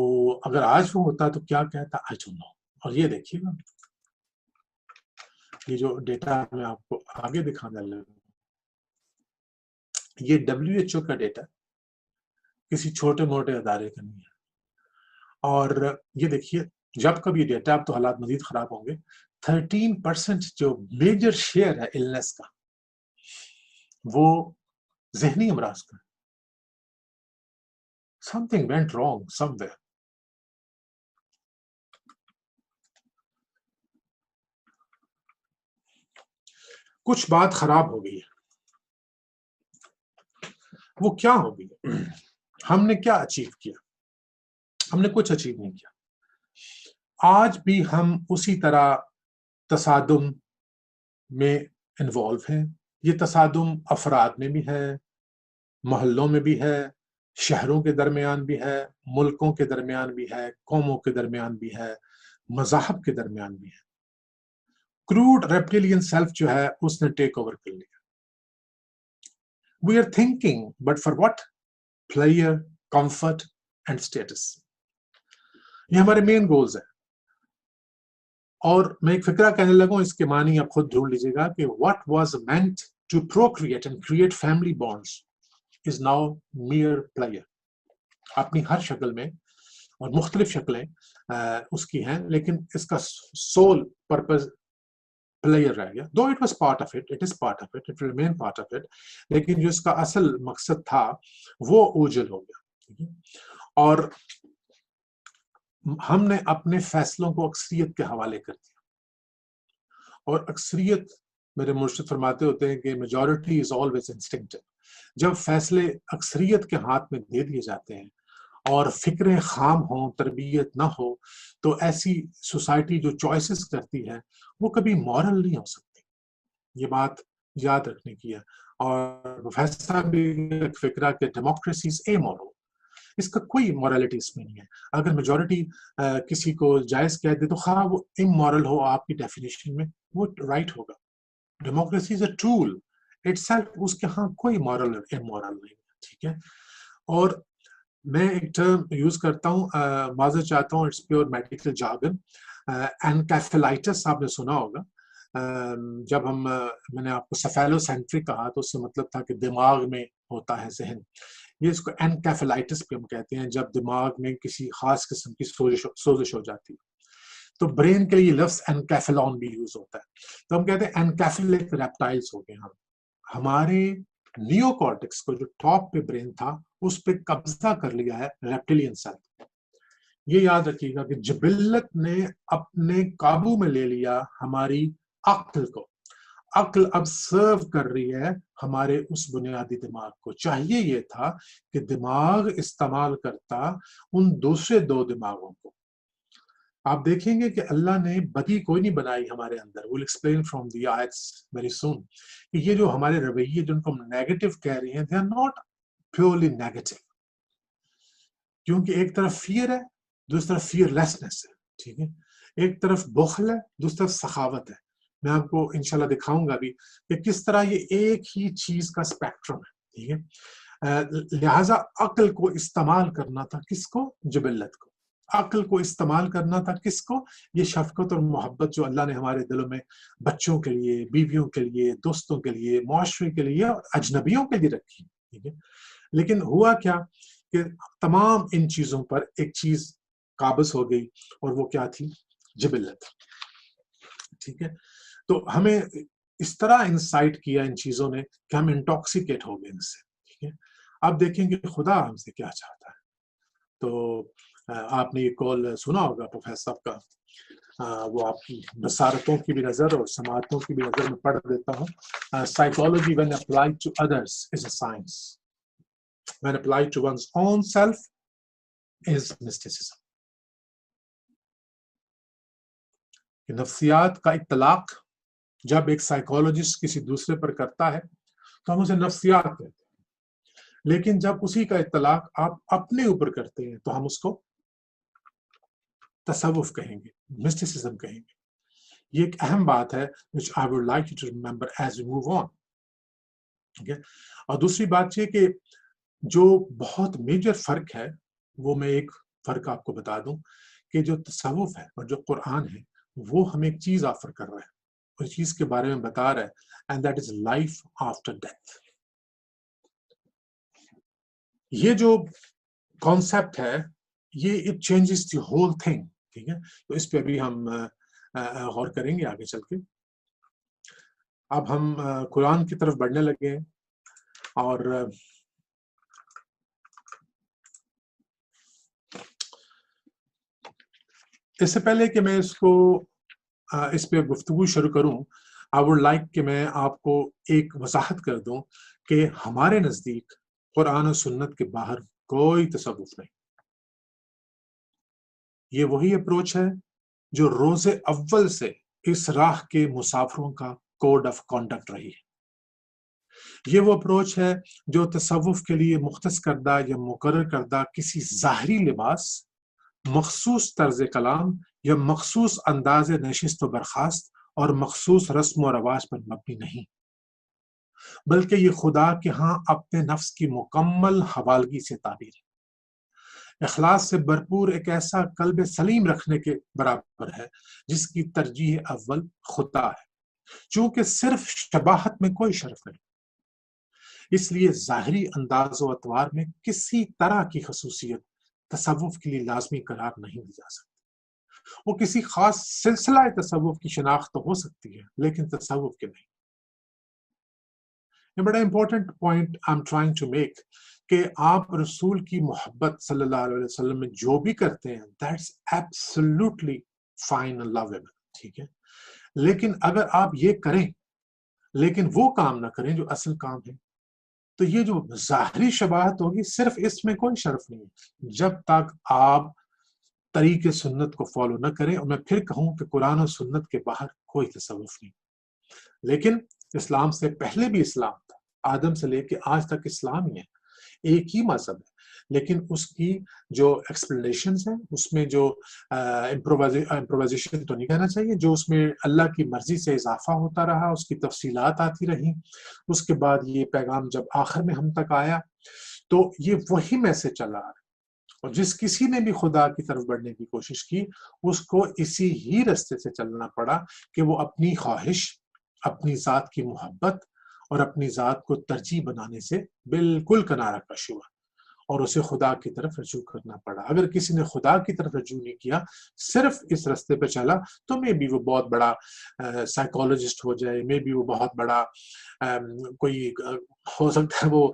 S1: اگر آج وہ ہوتا تو کیا کہتا I don't know. اور یہ دیکھیے گا، یہ جو ڈیٹا میں آپ کو آگے دکھانے لگا، یہ WHO کا ڈیٹا، کسی چھوٹے موٹے ادارے کا نہیں ہے. اور یہ دیکھیے جب کبھی یہ ڈیٹا، اب تو حالات مزید خراب ہوں گے، 13% جو میجر شیئر ہے النس کا، وہ ذہنی امراض کا. Something went wrong somewhere. کچھ بات خراب ہو گئی ہے. وہ کیا ہو گئی؟ ہم نے کیا اچیو کیا؟ ہم نے کچھ اچیو نہیں کیا. آج بھی ہم اسی طرح تصادم میں انوالو ہیں. یہ تصادم افراد میں بھی ہے، محلوں میں بھی ہے، شہروں کے درمیان بھی ہے، ملکوں کے درمیان بھی ہے، قوموں کے درمیان بھی ہے، مذاہب کے درمیان بھی ہے. کروڈ ریپٹیلین سیلف جو ہے اس نے ٹیک اوور کر لیا. We are thinking but for what? Pleasure, comfort and status. یہ ہمارے مین گولز ہیں. اور میں ایک فکرہ کہنے لگوں، اس کے معنی آپ خود ڈھونڈ لیجیے گا کہ what was meant to procreate and create family bonds is now mere player. اپنی ہر شکل میں اور مختلف شکلیں اس کی ہیں، لیکن اس کا سول پرپز پلیئر رہ گیا. though it was part of it, it is part of it, it will remain part of it، لیکن جو اس کا اصل مقصد تھا وہ اوجھل ہو گیا. اور ہم نے اپنے فیصلوں کو اکثریت کے حوالے کر دیا. اور اکثریت، میرے مرشد فرماتے ہوتے ہیں کہ میجورٹی از آلویز انسٹنکٹیو. جب فیصلے اکثریت کے ہاتھ میں دے دیے جاتے ہیں اور فکریں خام ہوں، تربیت نہ ہو، تو ایسی سوسائٹی جو چوائسز کرتی ہے وہ کبھی مورل نہیں ہو سکتی. یہ بات یاد رکھنے کی ہے. اور پروفیسر بھی ایک فکرہ کہ ڈیموکریسی از اے مورل. اس کا کوئی مورالٹی اس میں نہیں ہے. اگر میجورٹی کسی کو جائز کہہ دے تو خواہ وہ امورل ہو آپ کی ڈیفینیشن میں، وہ رائٹ ہوگا. Democracy is a tool itself, اس کے ہاں کوئی مورل امورل نہیں. ٹھیک ہے. اور میں ایک ٹرم یوز کرتا ہوں، معذرت چاہتا ہوں، اٹس پیور میڈیکل جارگن. انکیفیلائٹس آپ نے سنا ہوگا. جب میں نے آپ کو سیفیلو سینٹرک کہا تو اس سے مطلب تھا کہ دماغ میں ہوتا ہے ذہن. یہ اس کو انکیفیلائٹس بھی ہم کہتے ہیں جب دماغ میں کسی خاص قسم کی سوزش ہو جاتی ہے. تو برین کے لیے لفظ انکیفلون بھی یوز ہوتا ہے. تو ہم کہتے ہیں انکیفلک ریپٹائلز ہو گئے ہم. ہمارے نیو کارٹکس کو جو ٹاپ پہ برین تھا اس پہ قبضہ کر لیا ہے ریپٹیلین سیل. یہ یاد رکھیے گا کہ جبلت نے اپنے قابو میں لے لیا ہماری عقل کو. عقل اب سرو کر رہی ہے ہمارے اس بنیادی دماغ کو. چاہیے یہ تھا کہ دماغ استعمال کرتا ان دوسرے دو دماغوں کو. آپ دیکھیں گے کہ اللہ نے بدی کوئی نہیں بنائی ہمارے اندر. we'll explain from the ayats very soon کہ یہ جو ہمارے رویے جن کو ہم نیگیٹو کہہ رہے ہیں they are not purely negative. کیونکہ ایک طرف فیئر ہے، دوسری طرف فیئر لیسنس ہے. ٹھیک ہے. ایک طرف بخل ہے، دوسری طرف سخاوت ہے. میں آپ کو انشاءاللہ دکھاؤں گا بھی کہ کس طرح یہ ایک ہی چیز کا اسپیکٹرم ہے. ٹھیک ہے. لہٰذا عقل کو استعمال کرنا تھا کس کو؟ جبلت کو. عقل کو استعمال کرنا تھا کس کو؟ یہ شفقت اور محبت جو اللہ نے ہمارے دلوں میں بچوں کے لیے، بیویوں کے لیے، دوستوں کے لیے، معاشرے کے لیے اور اجنبیوں کے لیے رکھی. ٹھیک ہے. لیکن ہوا کیا کہ تمام ان چیزوں پر ایک چیز قابض ہو گئی اور وہ کیا تھی؟ جبلت. ٹھیک ہے. تو ہمیں اس طرح انسائٹ کیا ان چیزوں نے کہ ہم انٹاکسیکیٹ ہو گئے ان سے. ٹھیک ہے. اب دیکھیں کہ خدا ہم سے کیا چاہتا ہے. تو آپ نے یہ کال سنا ہوگا پروفیسر صاحب کا، وہ آپ کی بصارتوں کی بھی نظر اور سماعتوں کی بھی نظر میں پڑھ دیتا ہوں. Psychology when applied to others is a science. When applied to one's own self is mysticism. نفسیات کا اطلاق جب ایک سائیکولوجسٹ کسی دوسرے پر کرتا ہے تو ہم اسے نفسیات کہتے ہیں. لیکن جب اسی کا اطلاق آپ اپنے اوپر کرتے ہیں تو ہم اس کو تصوف کہیں گے، مسٹیسزم کہیں گے. یہ ایک اہم بات ہے which I would like you to remember as we move on. Okay? اور دوسری بات یہ کہ جو بہت میجر فرق ہے وہ میں ایک فرق آپ کو بتا دوں کہ جو تصوف ہے اور جو قرآن ہے وہ ہمیں ایک چیز آفر کر رہا ہے، اس چیز کے بارے میں بتا رہا ہے and that is life after death. یہ جو کانسیپٹ ہے یہ it changes the whole thing. ٹھیک ہے. تو اس پہ ابھی ہم غور کریں گے آگے چل کے. اب ہم قرآن کی طرف بڑھنے لگے ہیں اور اس سے پہلے کہ میں اس پہ گفتگو شروع کروں I would like کہ میں آپ کو ایک وضاحت کر دوں کہ ہمارے نزدیک قرآن و سنت کے باہر کوئی تصوف نہیں. یہ وہی اپروچ ہے جو روز اول سے اس راہ کے مسافروں کا کوڈ آف کانڈکٹ رہی ہے۔ یہ وہ اپروچ ہے جو تصوف کے لیے مختص کردہ یا مقرر کردہ کسی ظاہری لباس، مخصوص طرز کلام یا مخصوص انداز نشست و برخاست اور مخصوص رسم و رواج پر مبنی نہیں، بلکہ یہ خدا کے ہاں اپنے نفس کی مکمل حوالگی سے تعبیر ہے، اخلاص سے بھرپور ایک ایسا قلب سلیم رکھنے کے برابر ہے جس کی ترجیح اول خدا ہے، چونکہ صرف شباہت میں کوئی شرف نہیں، اس لیے ظاہری انداز و اطوار میں کسی طرح کی خصوصیت تصوف کے لیے لازمی قرار نہیں دی جا سکتی۔ وہ کسی خاص سلسلہ تصوف کی شناخت تو ہو سکتی ہے لیکن تصوف کے نہیں۔ یہ بڑا important point I am trying to make کہ آپ رسول کی محبت صلی اللہ علیہ وسلم میں جو بھی کرتے ہیں دیٹس ایبسولوٹلی فائن اینڈ لویبل، ٹھیک ہے، لیکن اگر آپ یہ کریں لیکن وہ کام نہ کریں جو اصل کام ہے تو یہ جو ظاہری شباہت ہوگی صرف اس میں کوئی شرف نہیں ہے جب تک آپ طریق سنت کو فالو نہ کریں۔ اور میں پھر کہوں کہ قرآن و سنت کے باہر کوئی تصوف نہیں، لیکن اسلام سے پہلے بھی اسلام تھا، آدم سے لے کے آج تک اسلام ہی ہے، ایک ہی مذہب ہے، لیکن اس کی جو ایکسپلینیشنز ہیں اس میں جو امپرووائزیشن تو نہیں کہنا چاہیے، جو اس میں اللہ کی مرضی سے اضافہ ہوتا رہا، اس کی تفصیلات آتی رہیں، اس کے بعد یہ پیغام جب آخر میں ہم تک آیا تو یہ وہی میسج چلا رہا ہے، اور جس کسی نے بھی خدا کی طرف بڑھنے کی کوشش کی اس کو اسی ہی رستے سے چلنا پڑا کہ وہ اپنی خواہش، اپنی ذات کی محبت اور اپنی ذات کو ترجیح بنانے سے بالکل کنارہ کش ہوا اور اسے خدا کی طرف رجوع کرنا پڑا۔ اگر کسی نے خدا کی طرف رجوع نہیں کیا، صرف اس رستے پہ چلا، تو مے بی وہ بہت بڑا سائیکولوجسٹ ہو جائے، مے بی وہ بہت بڑا کوئی ہو سکتا ہے وہ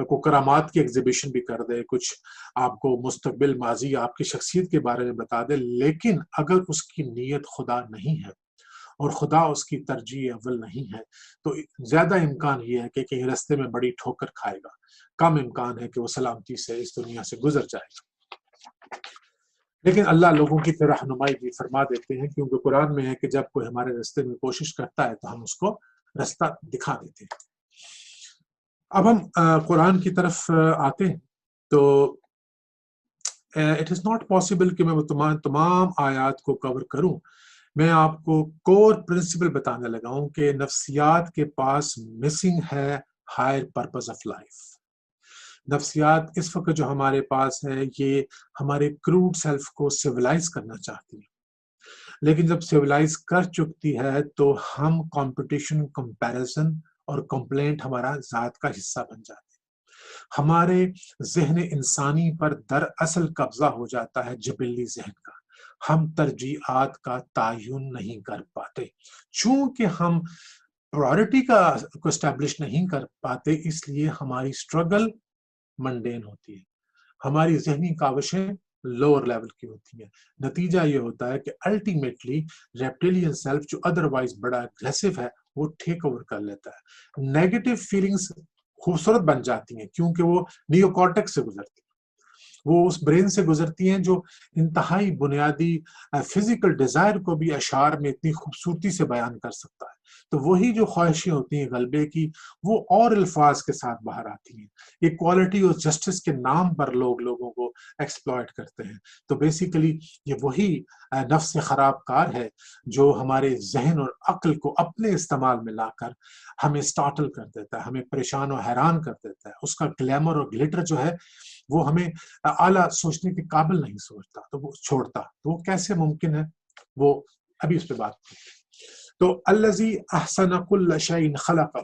S1: کو کرامات کی ایگزیبیشن بھی کر دے، کچھ آپ کو مستقبل ماضی آپ کی شخصیت کے بارے میں بتا دے، لیکن اگر اس کی نیت خدا نہیں ہے اور خدا اس کی ترجیح اول نہیں ہے تو زیادہ امکان یہ ہے کہ کہیں رستے میں بڑی ٹھوکر کھائے گا، کم امکان ہے کہ وہ سلامتی سے اس دنیا سے گزر جائے گا۔ لیکن اللہ لوگوں کی پھر رہنمائی بھی فرما دیتے ہیں، کیونکہ قرآن میں ہے کہ جب کوئی ہمارے رستے میں کوشش کرتا ہے تو ہم اس کو رستہ دکھا دیتے ہیں۔ اب ہم قرآن کی طرف آتے ہیں تو اٹ از ناٹ پاسبل کہ میں وہ تمام آیات کو کور کروں۔ میں آپ کو کور پرنسپل بتانے لگا ہوں کہ نفسیات کے پاس مسنگ ہے ہائر پرپز آف لائف۔ نفسیات اس وقت جو ہمارے پاس ہے یہ ہمارے کروڈ سیلف کو سیولائز کرنا چاہتی ہے، لیکن جب سیولائز کر چکتی ہے تو ہم کمپٹیشن، کمپیریزن اور کمپلینٹ ہمارا ذات کا حصہ بن جاتے ہیں۔ ہمارے ذہن انسانی پر دراصل قبضہ ہو جاتا ہے جبلی ذہن کا، ہم ترجیحات کا تعین نہیں کر پاتے، چونکہ ہم پرائورٹی کو اسٹیبلش نہیں کر پاتے، اس لیے ہماری سٹرگل منڈین ہوتی ہے، ہماری ذہنی کاوشیں لوور لیول کی ہوتی ہیں۔ نتیجہ یہ ہوتا ہے کہ الٹیمیٹلی ریپٹیلین سیلف جو ادروائز بڑا اگریسو ہے وہ ٹیک اوور کر لیتا ہے۔ نیگیٹو فیلنگز خوبصورت بن جاتی ہیں کیونکہ وہ نیوکارٹیکس سے گزرتی ہیں، وہ اس برین سے گزرتی ہیں جو انتہائی بنیادی فزیکل ڈیزائر کو بھی اشعار میں اتنی خوبصورتی سے بیان کر سکتا ہے۔ تو وہی جو خواہشیں ہوتی ہیں غلبے کی وہ اور الفاظ کے ساتھ باہر آتی ہیں، ایکوالٹی اور جسٹس کے نام پر لوگوں کو ایکسپلائٹ کرتے ہیں۔ تو بیسیکلی یہ وہی نفس خراب کار ہے جو ہمارے ذہن اور عقل کو اپنے استعمال میں لا کر ہمیں سٹارٹل کر دیتا ہے، ہمیں پریشان و حیران کر دیتا ہے۔ اس کا گلیمر اور گلیٹر جو ہے وہ ہمیں اعلیٰ سوچنے کے قابل نہیں سوچتا، تو وہ چھوڑتا، تو وہ کیسے ممکن ہے، وہ ابھی اس پہ بات کرتے ہیں۔ تو الذی احسن کل شیء خلقہ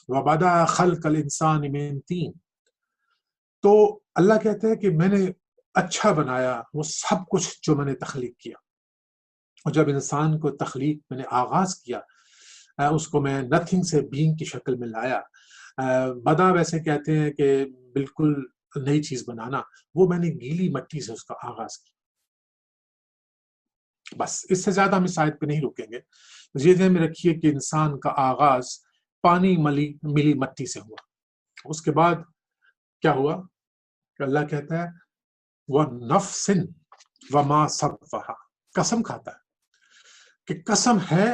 S1: وبدأ خلق الانسان من طین، تو اللہ کہتے ہیں کہ میں نے اچھا بنایا وہ سب کچھ جو میں نے تخلیق کیا، اور جب انسان کو تخلیق میں نے آغاز کیا اس کو میں نتھنگ سے بینگ کی شکل میں لایا۔ بدا ویسے کہتے ہیں کہ بالکل نئی چیز بنانا، وہ میں نے گیلی مٹی سے اس کا آغاز کیا۔ بس اس سے زیادہ ہم اس آیت پہ نہیں رکیں گے۔ یہ ذہن میں رکھیے کہ انسان کا آغاز پانی ملی مٹی سے ہوا، اس کے بعد کیا ہوا کہ اللہ کہتا ہے وَنَفْسٍ وَمَا سَوَّاهَا، قسم کھاتا ہے کہ قسم ہے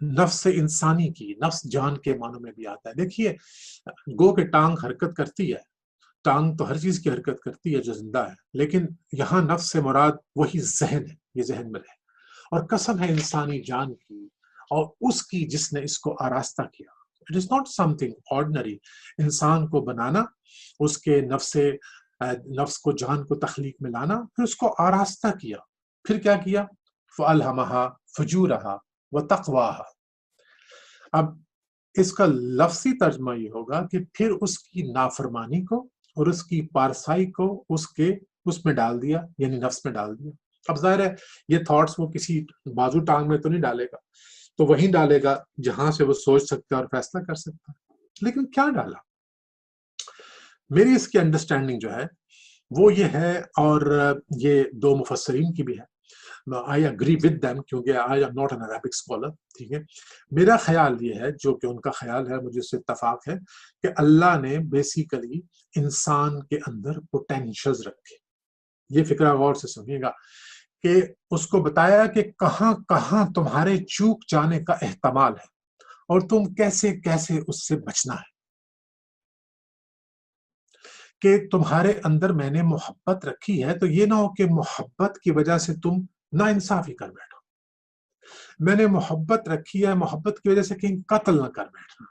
S1: نفس انسانی کی، نفس جان کے معنوں میں بھی آتا ہے. دیکھیے گو کہ ٹانگ حرکت کرتی ہے، ٹانگ تو ہر چیز کی حرکت کرتی ہے جو زندہ ہے، لیکن یہاں نفس سے مراد وہی ذہن ہے، یہ ذہن میں رہے. اور قسم ہے انسانی جان کی اور اس کی جس نے اس کو آراستہ کیا. It is not some thing ordinary. انسان کو بنانا، اس کے نفس کو، جان کو تخلیق میں لانا، پھر اس کو آراستہ کیا. پھر کیا کیا؟ فَأَلْهَمَهَا فُجُورَهَا وَتَقْوَاهَا. اب اس کا لفظی ترجمہ یہ ہوگا کہ پھر اس کی نافرمانی کو اور اس کی پارسائی کو اس میں ڈال دیا، یعنی نفس میں ڈال دیا. اب ظاہر ہے یہ تھاٹس وہ کسی بازو ٹانگ میں تو نہیں ڈالے گا، تو وہیں ڈالے گا جہاں سے وہ سوچ سکتا ہے اور فیصلہ کر سکتا ہے. لیکن کیا ڈالا؟ میری اس کی انڈرسٹینڈنگ جو ہے وہ یہ ہے، اور یہ دو مفسرین کی بھی ہے. I agree with them کیونکہ I am not an Arabic scholar. ٹھیک ہے، میرا خیال یہ ہے، جو کہ ان کا خیال ہے، مجھے اس سے اتفاق ہے، کہ اللہ نے بیسیکلی انسان کے اندر پوٹینشلز رکھے. یہ فکرہ غور سے سنیے گا کہ اس کو بتایا کہ کہاں کہاں تمہارے چوک جانے کا احتمال ہے اور تم کیسے کیسے اس سے بچنا ہے. کہ تمہارے اندر میں نے محبت رکھی ہے، تو یہ نہ ہو کہ محبت کی وجہ سے تم نا انصافی کر بیٹھو. میں نے محبت رکھی ہے، محبت کی وجہ سے کہیں قتل نہ کر بیٹھنا.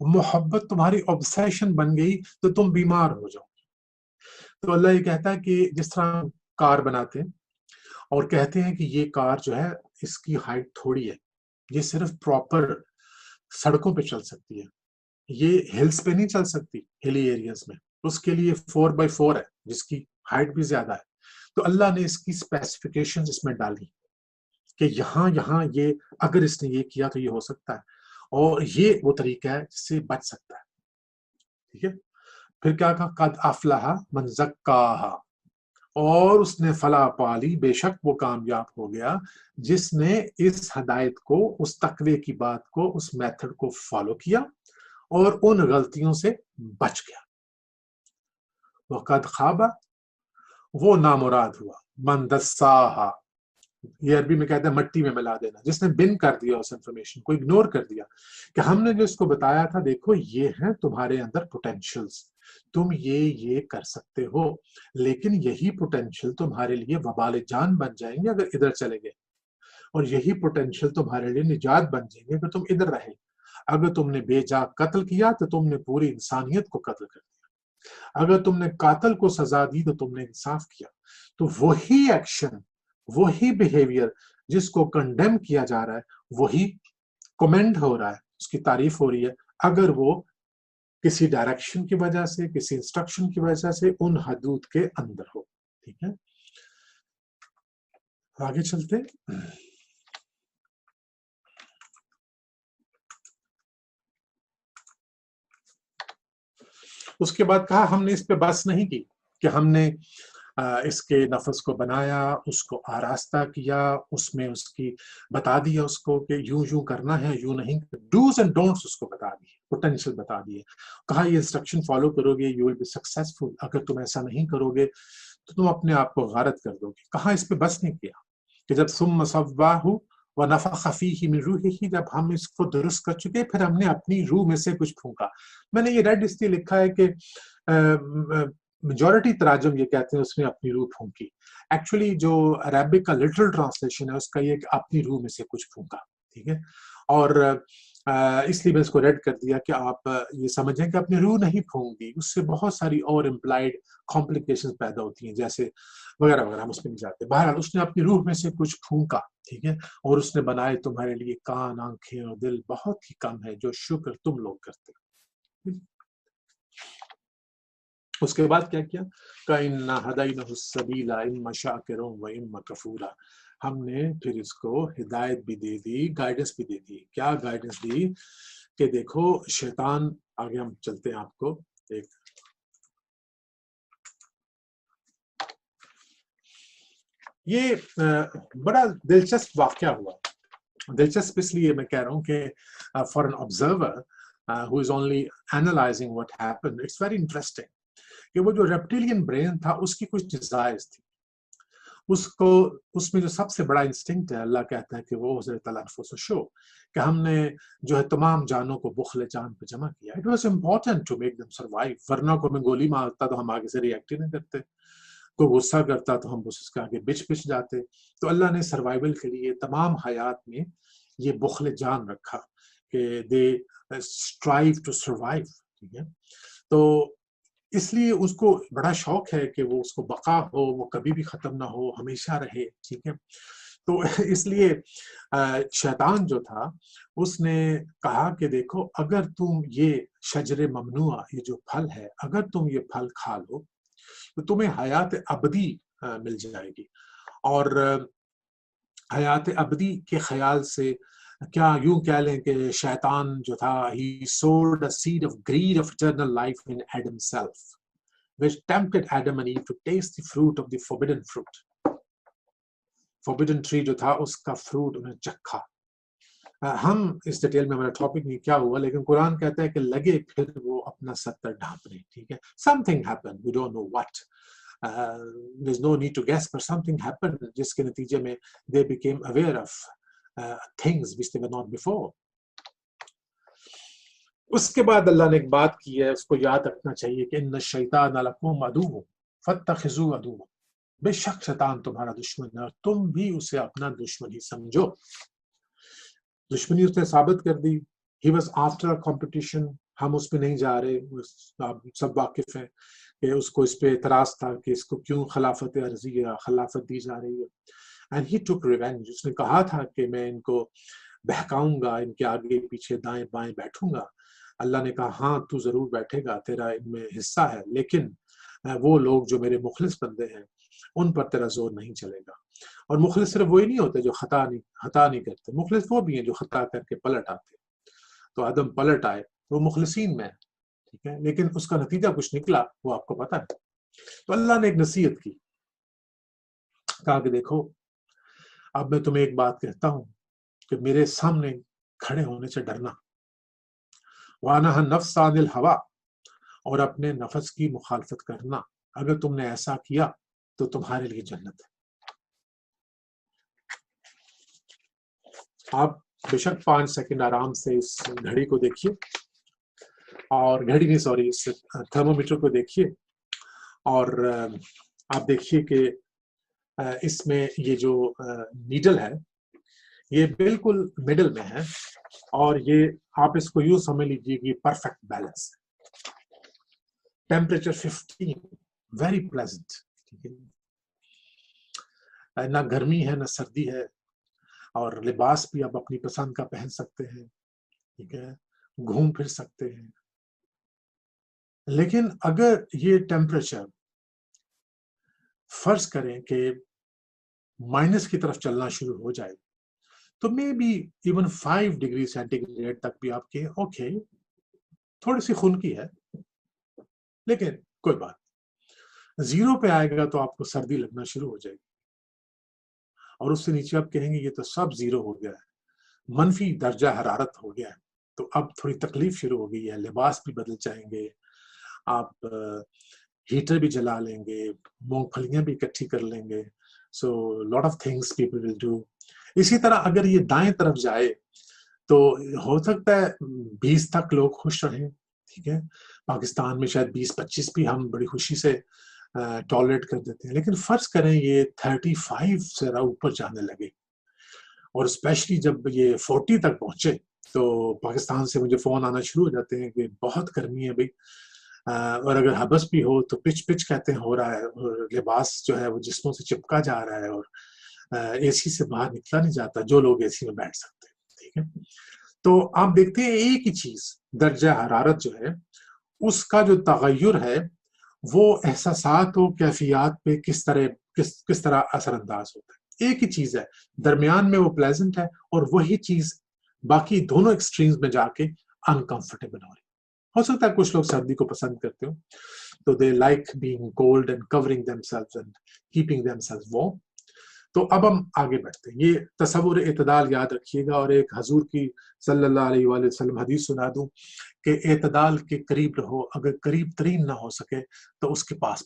S1: محبت تمہاری obsession بن گئی تو تم بیمار ہو جاؤ. تو اللہ یہ کہتا ہے کہ جس طرح کار بناتے ہیں اور کہتے ہیں کہ یہ کار جو ہے اس کی ہائٹ تھوڑی ہے، یہ صرف پراپر سڑکوں پہ چل سکتی ہے، یہ ہلز پہ نہیں چل سکتی، ہلی ایریاز میں. اس کے لیے 4x4 ہے جس کی ہائٹ بھی زیادہ ہے. تو اللہ نے اس کی اسپیسیفیکیشن اس میں ڈالی کہ یہاں یہ اگر اس نے یہ کیا تو یہ ہو سکتا ہے، اور یہ وہ طریقہ ہے جس سے بچ سکتا ہے. ٹھیک ہے، پھر کیا کہا؟ قد افلح من زکاہا، اور اس نے فلاح پالی، بے شک وہ کامیاب ہو گیا جس نے اس ہدایت کو، اس تقوی کی بات کو، اس میتھڈ کو فالو کیا اور ان غلطیوں سے بچ گیا. وقد خاب، وہ نامراد ہوا، من دساہا، یہ عربی میں کہتے ہیں مٹی میں ملا دینا، جس نے بن کر دیا اس انفارمیشن کو، اگنور کر دیا کہ ہم نے جو اس کو بتایا تھا، دیکھو یہ ہیں تمہارے اندر پوٹینشلز، تم یہ کر سکتے ہو، لیکن یہی پوٹینشل تمہارے لیے وبال جان بن جائیں گے اگر ادھر چلے گئے، اور یہی پوٹینشل تمہارے لیے نجات بن جائیں گے اگر تم ادھر رہے. اگر تم نے بے جا قتل کیا تو تم نے پوری انسانیت کو قتل کر دیا، اگر تم نے قاتل کو سزا دی تو تم نے انصاف کیا. تو وہی ایکشن، وہی بیہیویئر جس کو کنڈیم کیا جا رہا ہے، وہی کمنڈ ہو رہا ہے، اس کی تعریف ہو رہی ہے، اگر وہ کسی ڈائریکشن کی وجہ سے، کسی انسٹرکشن کی وجہ سے ان حدود کے اندر ہو. ٹھیک ہے، آگے چلتے. اس کے بعد کہا ہم نے اس پہ بس نہیں کی کہ ہم نے اس کے نفس کو بنایا، اس کو آراستہ کیا، اس میں اس کی بتا دیا اس کو کہ یوں کرنا ہے، یوں نہیں، ڈوز اینڈ ڈونٹس اس کو بتا دیے، پوٹینشل بتا دیے. کہا یہ انسٹرکشن فالو کرو گے یو ول بی سکسیسفل، اگر تم ایسا نہیں کرو گے تو تم اپنے آپ کو غارت کر دو گے. کہاں اس پہ بس نہیں کیا کہ جب ثم صواہ ونفخ فیہ من روحہ، جب ہم اس کو درست کر چکے پھر ہم نے اپنی روح میں سے کچھ پھونکا. میں نے یہ ریڈ اس لیے لکھا ہے کہ میجورٹی تراجم یہ کہتے ہیں اس نے اپنی روح پھونکی. ایکچولی جو عربک کا لٹرل ٹرانسلیشن ہے اس کا یہ کہ اپنی روح میں سے کچھ پھونکا. ٹھیک ہے، اور اس لیے میں اس کو ریڈ کر دیا کہ آپ یہ سمجھیں کہ اپنی روح نہیں پھونک دی، اس سے بہت ساری اور امپلائڈ کمپلیکیشن پیدا ہوتی ہیں، جیسے وغیرہ وغیرہ، ہم اس میں نہیں جاتے. بہرحال اس نے اپنی روح میں سے کچھ پھونکا. ٹھیک ہے، اور اس نے بنائے تمہارے لیے کان، آنکھیں اور دل، بہت ہی کم ہے جو شکر تم لوگ کرتے. اس کے بعد کیا کیا؟ کَإِنَّا هَدَيْنَهُ السَّبِيلَ إِمَّا شَاكِرًا وَإِمَّا كَفُورًا. ہم نے پھر اس کو ہدایت بھی دے دی، گائیڈنس بھی دے دی. کیا گائیڈنس دی؟ کہ دیکھو شیطان، آگے ہم چلتے ہیں، آپ کو ایک یہ بڑا دلچسپ واقعہ ہوا. دلچسپ اس لیے میں کہہ رہا ہوں کہ for an observer who is only analyzing what happened, it's very interesting کہ وہ جو ریپٹیلین برین تھا اس کی کچھ ڈیزائرز تھی. اس میں جو سب سے بڑا انسٹنکٹ ہے، اللہ کہتا ہے کہ وہ حضرت الانفس شو، کہ ہم نے جو ہے تمام جانوں کو بخل جان پہ جمع کیا. It was important to make them survive, ورنہ کو میں گولی مارتا تو ہم آگے سے ریئیکٹ ہی نہیں کرتے، کوئی غصہ کرتا تو ہم اس کے آگے بچ جاتے. تو اللہ نے سروائیول کے لیے تمام حیات میں یہ بخل جان رکھا کہ دے اسٹرائیو ٹو سروائیو. ٹھیک ہے، تو اس لیے اس کو بڑا شوق ہے کہ وہ اس کو بقا ہو، وہ کبھی بھی ختم نہ ہو، ہمیشہ رہے. ٹھیک ہے، تو اس لیے شیطان جو تھا اس نے کہا کہ دیکھو اگر تم یہ شجر ممنوع، یہ جو پھل ہے، اگر تم یہ پھل کھا لو تو تمہیں حیات ابدی مل جائے گی. اور حیات ابدی کے خیال سے کیا یوں کہہ لیں کہ شیطان جو تھا he sowed a seed of greed of eternal life in Adam's self, which tempted Adam and Eve to taste the fruit of the forbidden fruit. Forbidden tree جو تھا اس کا فروٹ انہیں چکھا. ہم اس ڈیٹیل میں ہمارا ٹاپک نہیں کیا ہوا، لیکن قرآن کہتا ہے کہ لگے پھر وہ اپنا ستر ڈھانپنے. ٹھیک ہے، something happened, we don't know what. There's no need to guess, but something happened جس کے نتیجے میں they became aware of things which they were not before. اس کے بعد اللہ نے ایک بات کی ہے، اس کو یاد رکھنا چاہیے کہ ان الشیطان لکم عدو فاتخذوه عدوا، بے شک شیطان تمہارا دشمن ہے اور تم بھی اسے اپنا دشمن ہی سمجھو. دشمنی اس نے ثابت کر دی. He was after a competition. ہم اس پہ نہیں جا رہے، سب واقف ہیں کہ اس کو اس پہ اعتراض تھا کہ اس کو کیوں خلافت عرضیہ خلافت دی جا رہی ہے. And he took revenge. اس نے کہا تھا کہ میں ان کو بہکاؤں گا، ان کے آگے پیچھے دائیں بائیں بیٹھوں گا. اللہ نے کہا ہاں تو ضرور بیٹھے گا، تیرا ان میں حصہ ہے، لیکن وہ لوگ جو میرے مخلص بندے ہیں ان پر تیرا زور نہیں چلے گا. اور مخلص صرف وہی نہیں ہوتے جو خطا نہیں کرتے، مخلص وہ بھی ہیں جو خطا کر کے پلٹ آتے. تو آدم پلٹ آئے، وہ مخلصین میں ہے. ٹھیک ہے، لیکن اس کا نتیجہ کچھ نکلا وہ آپ کو پتہ ہے. تو اللہ نے ایک نصیحت کی، کہا کہ دیکھو اب میں تمہیں ایک بات کہتا ہوں کہ میرے سامنے کھڑے ہونے سے ڈرنا. وَانَهَا النَّفْسَ عَنِ الْهَوَىٰ، اور اپنے نفس کی مخالفت کرنا. اگر تم نے ایسا کیا تو تمہارے لیے جنت ہے. آپ بے شک 5 سیکنڈ آرام سے اس گھڑی کو دیکھیے، اور گھڑی نہیں سوری اس تھرمومیٹر کو دیکھیے، اور آپ دیکھیے کہ اس میں یہ جو نیڈل ہے یہ بالکل مڈل میں ہے، اور یہ آپ اس کو یوں سمجھ لیجیے کہ perfect balance. Temperature 15، very pleasant. نہ گرمی ہے نہ سردی ہے، اور لباس بھی آپ اپنی پسند کا پہن سکتے ہیں. ٹھیک ہے، گھوم پھر سکتے ہیں. لیکن اگر یہ ٹیمپریچر فرض کریں کہ مائنس کی طرف چلنا شروع ہو جائے تو may be even 5 degree centigrade تک بھی آپ کے اوکے تھوڑی سی خنکی ہے، لیکن کوئی بات. 0 پہ آئے گا تو آپ کو سردی لگنا شروع ہو جائے گی، اور اس سے نیچے آپ کہیں گے یہ تو سب 0 ہو گیا ہے، منفی درجہ حرارت ہو گیا ہے. تو اب تھوڑی تکلیف شروع ہو گئی ہے، لباس بھی بدل جائیں گے، آپ ہیٹر بھی جلا لیں گے، مونگ پھلیاں بھی اکٹھی کر لیں گے. So lot of things people will do. اسی طرح اگر یہ دائیں طرف جائے تو ہو سکتا ہے 20 تک لوگ خوش رہیں. ٹھیک ہے، پاکستان میں شاید 20-25 بھی ہم بڑی خوشی سے ٹالریٹ کر دیتے ہیں، لیکن فرض کریں یہ 35 سے اوپر جانے لگے، اور اسپیشلی جب یہ 40 تک پہنچے تو پاکستان سے مجھے فون آنا شروع ہو جاتے ہیں کہ بہت گرمی ہے بھائی، اور اگر حبس بھی ہو تو پچ کہتے ہیں ہو رہا ہے، اور لباس جو ہے وہ جسموں سے چپکا جا رہا ہے، اور اے سی سے باہر نکلا نہیں جاتا جو لوگ اے سی میں بیٹھ سکتے ہیں. ٹھیک ہے، تو آپ دیکھتے ہیں ایک ہی چیز درجہ حرارت جو ہے اس کا جو تغیر ہے وہ احساسات و کیفیات پہ کس طرح اثر انداز ہوتا ہے. ایک ہی چیز ہے، درمیان میں وہ پلیزنٹ ہے، اور وہی چیز باقی دونوں ایکسٹریمز میں جا کے انکمفرٹیبل ہو رہی. ہو سکتا ہے کچھ لوگ سردی کو پسند کرتے ہو، تو they like being cold and covering themselves and keeping themselves warm. تو اب ہم آگے بڑھتے ہیں. یہ تصور اعتدال یاد رکھیے گا، اور ایک حضور کی صلی اللہ علیہ وآلہ وسلم حدیث سنا دوں کہ اعتدال کے قریب رہو، اگر قریب ترین نہ ہو سکے تو اس کے پاس،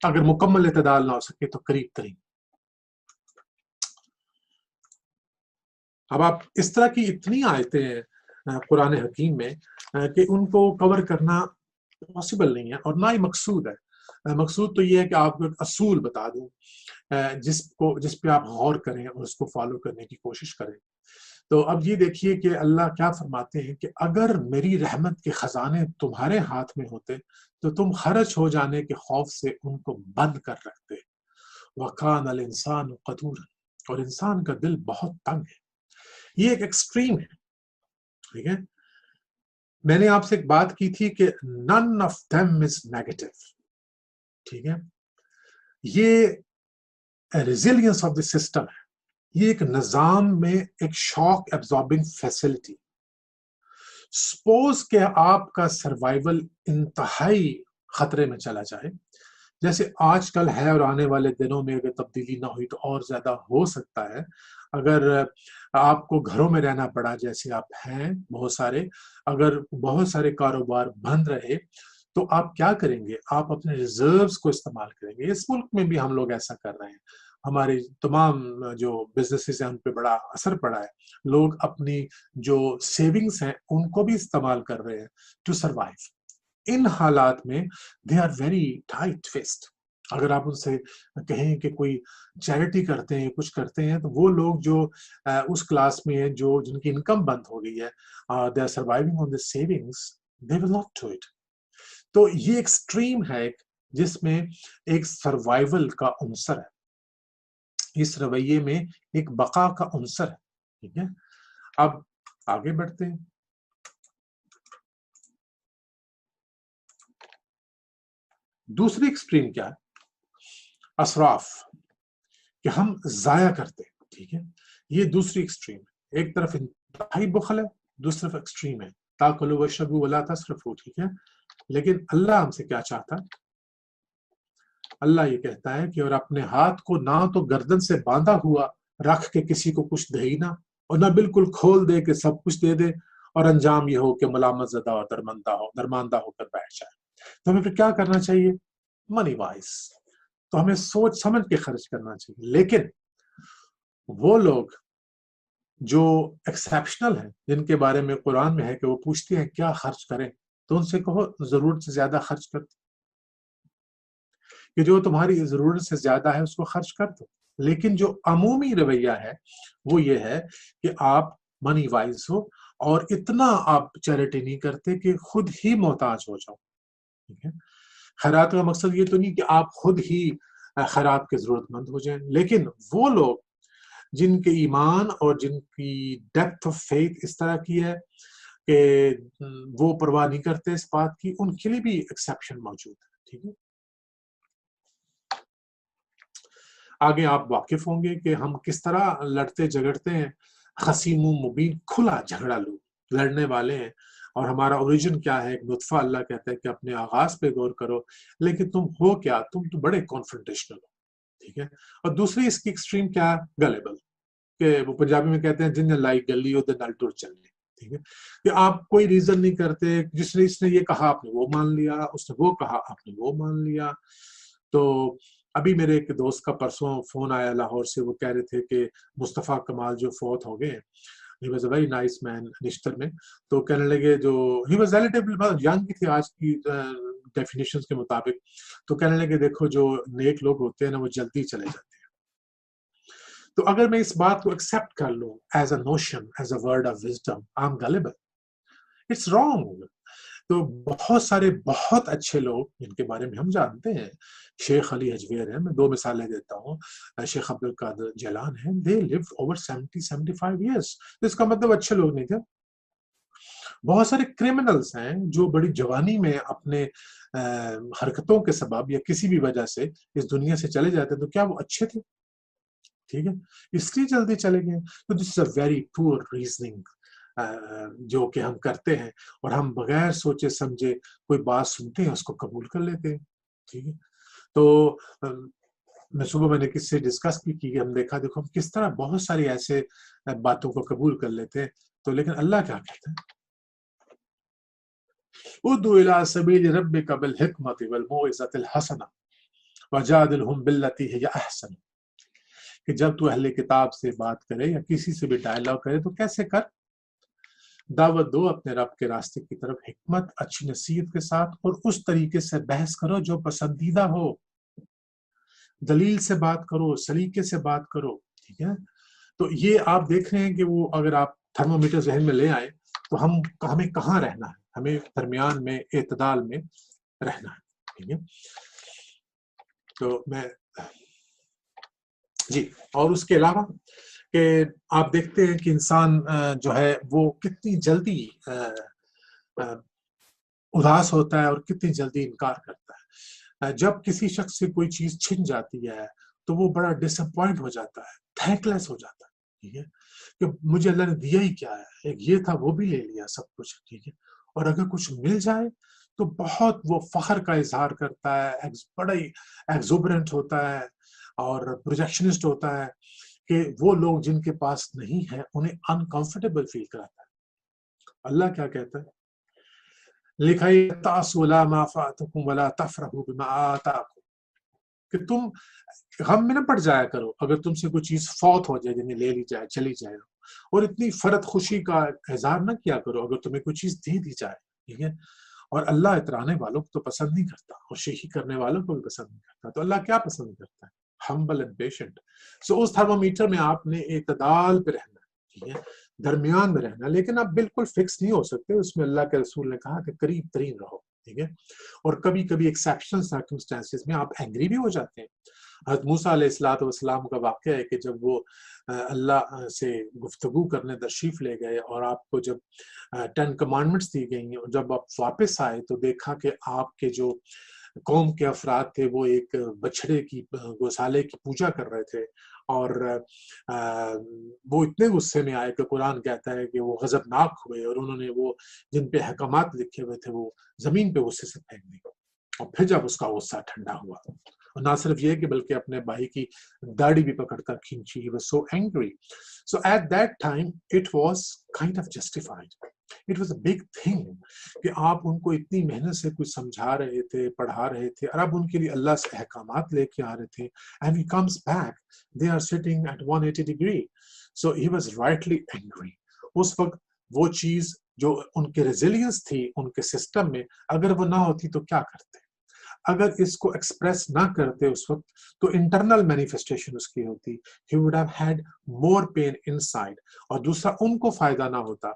S1: اگر مکمل اعتدال نہ ہو سکے تو قریب ترین. اب آپ اس طرح کی اتنی آیتیں ہیں قرآن حکیم میں کہ ان کو کور کرنا پاسبل نہیں ہے اور نہ ہی مقصود ہے. مقصود تو یہ ہے کہ آپ کو ایک اصول بتا دوں جس پہ آپ غور کریں اور اس کو فالو کرنے کی کوشش کریں. تو اب یہ دیکھیے کہ اللہ کیا فرماتے ہیں کہ اگر میری رحمت کے خزانے تمہارے ہاتھ میں ہوتے تو تم خرچ ہو جانے کے خوف سے ان کو بند کر رکھتے. وَقَانَ الْإِنسَانُ قَدُورًا، اور انسان کا دل بہت تنگ ہے. یہ ایک ایکسٹریم ہے. ٹھیک ہے، میں نے آپ سے ایک بات کی تھی کہ none of them is negative. ٹھیک ہے، یہ ریزیلینس آف دی سسٹم ہے. یہ ایک نظام میں ایک شاک ایبزاربنگ فیسلٹی. سپوز کہ آپ کا سروائیول انتہائی خطرے میں چلا جائے، جیسے آج کل ہے اور آنے والے دنوں میں اگر تبدیلی نہ ہوئی تو اور زیادہ ہو سکتا ہے. اگر آپ کو گھروں میں رہنا پڑا جیسے آپ ہیں بہت سارے، اگر بہت سارے کاروبار بند رہے تو آپ کیا کریں گے؟ آپ اپنے ریزروز کو استعمال کریں گے. اس ملک میں بھی ہم لوگ ایسا کر رہے ہیں. ہمارے تمام جو بزنسز ہیں ان پہ بڑا اثر پڑا ہے. لوگ اپنی جو سیونگز ہیں ان کو بھی استعمال کر رہے ہیں ٹو سروائیو. ان حالات میں they are very tight fist. اگر آپ ان سے کہیں کہ کوئی چیریٹی کرتے ہیں کچھ کرتے ہیں تو وہ لوگ جو اس کلاس میں ہیں جن کی انکم بند ہو گئی ہے، they are surviving on the savings, they will not do it. تو یہ ایکسٹریم ہے جس میں ایک سروائیول کا عنصر ہے، اس رویے میں ایک بقا کا عنصر ہے. ٹھیک ہے، اب آگے بڑھتے ہیں. دوسری ایکسٹریم کیا ہے؟ اسراف، کہ ہم ضائع کرتے ہیں. ٹھیک ہے، یہ دوسری ایکسٹریم ہے. ایک طرف انتہائی بخل ہے، دوسری طرف ایکسٹریم ہے تاکلوا واشربوا ولا تسرفوا. ٹھیک ہے، لیکن اللہ ہم سے کیا چاہتا ہے؟ اللہ یہ کہتا ہے کہ اور اپنے ہاتھ کو نہ تو گردن سے باندھا ہوا رکھ کے کسی کو کچھ دے ہی نہ، اور نہ بالکل کھول دے کے سب کچھ دے دے، اور انجام یہ ہو کہ ملامت زدہ اور درماندہ ہو کر بیٹھ جائے. تو ہمیں پھر کیا کرنا چاہیے؟ Money wise. تو ہمیں سوچ سمجھ کے خرچ کرنا چاہیے. لیکن وہ لوگ جو ایکسیپشنل ہیں، جن کے بارے میں قرآن میں ہے کہ وہ پوچھتے ہیں کیا خرچ کریں، تو ان سے کہو ضرورت سے زیادہ خرچ کر دو، کہ جو تمہاری ضرورت سے زیادہ ہے اس کو خرچ کر دو. لیکن جو عمومی رویہ ہے وہ یہ ہے کہ آپ منی وائز ہو اور اتنا آپ چیریٹی نہیں کرتے کہ خود ہی محتاج ہو جاؤ. ٹھیک ہے، خیرات کا مقصد یہ تو نہیں کہ آپ خود ہی خیرات کے ضرورت مند ہو جائیں، لیکن وہ لوگ جن کے ایمان اور جن کی ڈیپتھ آف فیتھ اس طرح کی ہے کہ وہ پرواہ نہیں کرتے اس بات کی، ان کے لیے بھی ایکسیپشن موجود ہے. ٹھیک ہے، آگے آپ واقف ہوں گے کہ ہم کس طرح لڑتے جھگڑتے ہیں. خصیم مبین، کھلا جھگڑا لوگ لڑنے والے ہیں، اور ہمارا اوریجن کیا ہے؟ ایک نطفہ. اللہ کہتا ہے کہ اپنے آغاز پہ غور کرو، لیکن تم ہو کیا؟ تم تو بڑے کانفرنٹیشنل ہو. ٹھیک ہے، اور دوسری اس کی ایکسٹریم کیا ہے؟ گلیبل، کہ وہ پنجابی میں کہتے ہیں جن لائی گلی ہو نل ٹر چلنے. ٹھیک ہے، کہ آپ کوئی ریزن نہیں کرتے. اس نے یہ کہا آپ نے وہ مان لیا، اس نے وہ کہا آپ نے وہ مان لیا. تو ابھی میرے ایک دوست کا پرسوں فون آیا لاہور سے، وہ کہہ رہے تھے کہ مصطفیٰ کمال جو فوت ہو گئے، he was a very nice man نشتر میں. تو کہنے لگے جو he was relatively young کی تھی آج کی ڈیفینیشنز کے مطابق. تو کہنے لگے دیکھو جو نیک لوگ ہوتے ہیں نا وہ جلدی چلے جاتے ہیں. تو اگر میں اس بات کو ایکسیپٹ کر لوں as a notion, as a word of wisdom, I am gullible. It's wrong. تو بہت سارے بہت اچھے لوگ جن کے بارے میں ہم جانتے ہیں، شیخ علی حجویر ہیں، میں 2 مثالیں دیتا ہوں. شیخ عبد القادر جیلان ہیں، they lived over 70-75 years. اس کا مطلب اچھے لوگ نہیں تھے. بہت سارے کرمنلز ہیں جو بڑی جوانی میں اپنے حرکتوں کے سبب یا کسی بھی وجہ سے اس دنیا سے چلے جاتے ہیں، تو کیا وہ اچھے تھے؟ ٹھیک ہے، اس لیے جلدی چلے گئے. تو دس از اے ویری پور ریزننگ جو کہ ہم کرتے ہیں، اور ہم بغیر سوچے سمجھے کوئی بات سنتے ہیں اس کو قبول کر لیتے ہیں. ٹھیک ہے، تو میں صبح میں نے کس سے ڈسکس بھی کی کہ ہم دیکھو کس طرح بہت ساری ایسے باتوں کو قبول کر لیتے ہیں. تو لیکن اللہ کیا کہتا ہے؟ ادعو الی سبیل ربک بالحکمۃ والموعظۃ الحسنہ وجادلہم باللتی ہی احسن. کہ جب تو اہل کتاب سے بات کرے یا کسی سے بھی ڈائلاگ کرے تو کیسے کر، دعوت دو اپنے رب کے راستے کی طرف حکمت، اچھی نصیحت کے ساتھ، اور اس طریقے سے بحث کرو جو پسندیدہ ہو، دلیل سے بات کرو، سلیقے سے بات کرو، ٹھیک ہے؟ تو یہ آپ دیکھ رہے ہیں کہ وہ اگر آپ تھرمومیٹر ذہن میں لے آئے تو ہمیں کہاں رہنا ہے، ہمیں درمیان میں اعتدال میں رہنا ہے، ٹھیک ہے؟ تو میں جی، اور اس کے علاوہ کہ آپ دیکھتے ہیں کہ انسان جو ہے وہ کتنی جلدی اداس ہوتا ہے اور کتنی جلدی انکار کرتا ہے۔ جب کسی شخص سے کوئی چیز چھن جاتی ہے تو وہ بڑا ڈس اپوائنٹ ہو جاتا ہے، تھینک لیس ہو جاتا ہے، ٹھیک ہے، کہ مجھے اللہ نے دیا ہی کیا ہے، ایک یہ تھا وہ بھی لے لیا سب کچھ، ٹھیک ہے، اور اگر کچھ مل جائے تو بہت وہ فخر کا اظہار کرتا ہے، بڑا ہی ایگزوبرنٹ ہوتا ہے اور پروجیکشنسٹ ہوتا ہے کہ وہ لوگ جن کے پاس نہیں ہے انہیں انکمفرٹیبل فیل کراتا ہے۔ اللہ کیا کہتا ہے؟ لِكَيْ تَعْصُوا عَلَىٰ مَا فَاتَكُمْ وَلَا تَفْرَحُوا بِمَا آتَاكُمْ، کہ تم غم میں نہ پڑ جایا کرو اگر تم سے کوئی چیز فوت ہو جائے، یعنی لے لی جائے، چلی جائے، اور اتنی فرد خوشی کا اظہار نہ کیا کرو اگر تمہیں کوئی چیز دے دی جائے، ٹھیک ہے؟ اور اللہ اترانے والوں کو تو پسند نہیں کرتا، اور شیخی کرنے والوں کو بھی پسند نہیں کرتا۔ تو اللہ کیا پسند کرتا ہے؟ Humble and patient. سو اس تھرمومیٹر میں آپ نے اعتدال پہ رہنا ہے، ٹھیک ہے، درمیان میں رہنا، لیکن آپ بالکل فکس نہیں ہو سکتے، اس میں اللہ کے رسول نے کہا کہ قریب ترین رہو، ٹھیک ہے، اور کبھی کبھی ایکسیپشنل سرکمسٹانسز میں آپ اینگری بھی ہو جاتے ہیں۔ حضرت موسیٰ علیہ السلام کا واقعہ ہے کہ جب وہ اللہ سے گفتگو کرنے تشریف لے گئے اور آپ کو جب 10 کمانڈمنٹس دی گئی اور جب آپ واپس آئے تو دیکھا کہ آپ کے جو قوم کے افراد تھے وہ ایک بچھڑے کی گوسالے کی پوجا کر رہے تھے، اور وہ اتنے غصے میں آئے کہ قرآن کہتا ہے کہ وہ غضبناک ہوئے اور انہوں نے وہ جن پہ احکامات لکھے ہوئے تھے وہ زمین پہ غصے سے پھینک دیے، اور پھر جب اس کا غصہ ٹھنڈا ہوا، اور نہ صرف یہ کہ بلکہ اپنے بھائی کی داڑھی بھی پکڑ کر کھینچی۔ He was so angry. So at that time it was kind of justified. It was a big thing کہ آپ ان کو اتنی محنت سے کچھ سمجھا رہے تھے، پڑھا رہے تھے، اور اب ان کے لیے اللہ سے احکامات لے کے آ رہے تھے، and he comes back, they are sitting at 180 degree. So he was rightly angry. اس وقت وہ چیز جو ان کے ریزیلینس تھی ان کے سسٹم میں، اگر وہ نہ ہوتی تو کیا کرتے؟ اگر اس کو ایکسپریس نہ کرتے اس وقت تو انٹرنل مینیفیسٹیشن اس کی ہوتی، he would have had more pain inside، اور دوسرا ان کو فائدہ نہ ہوتا۔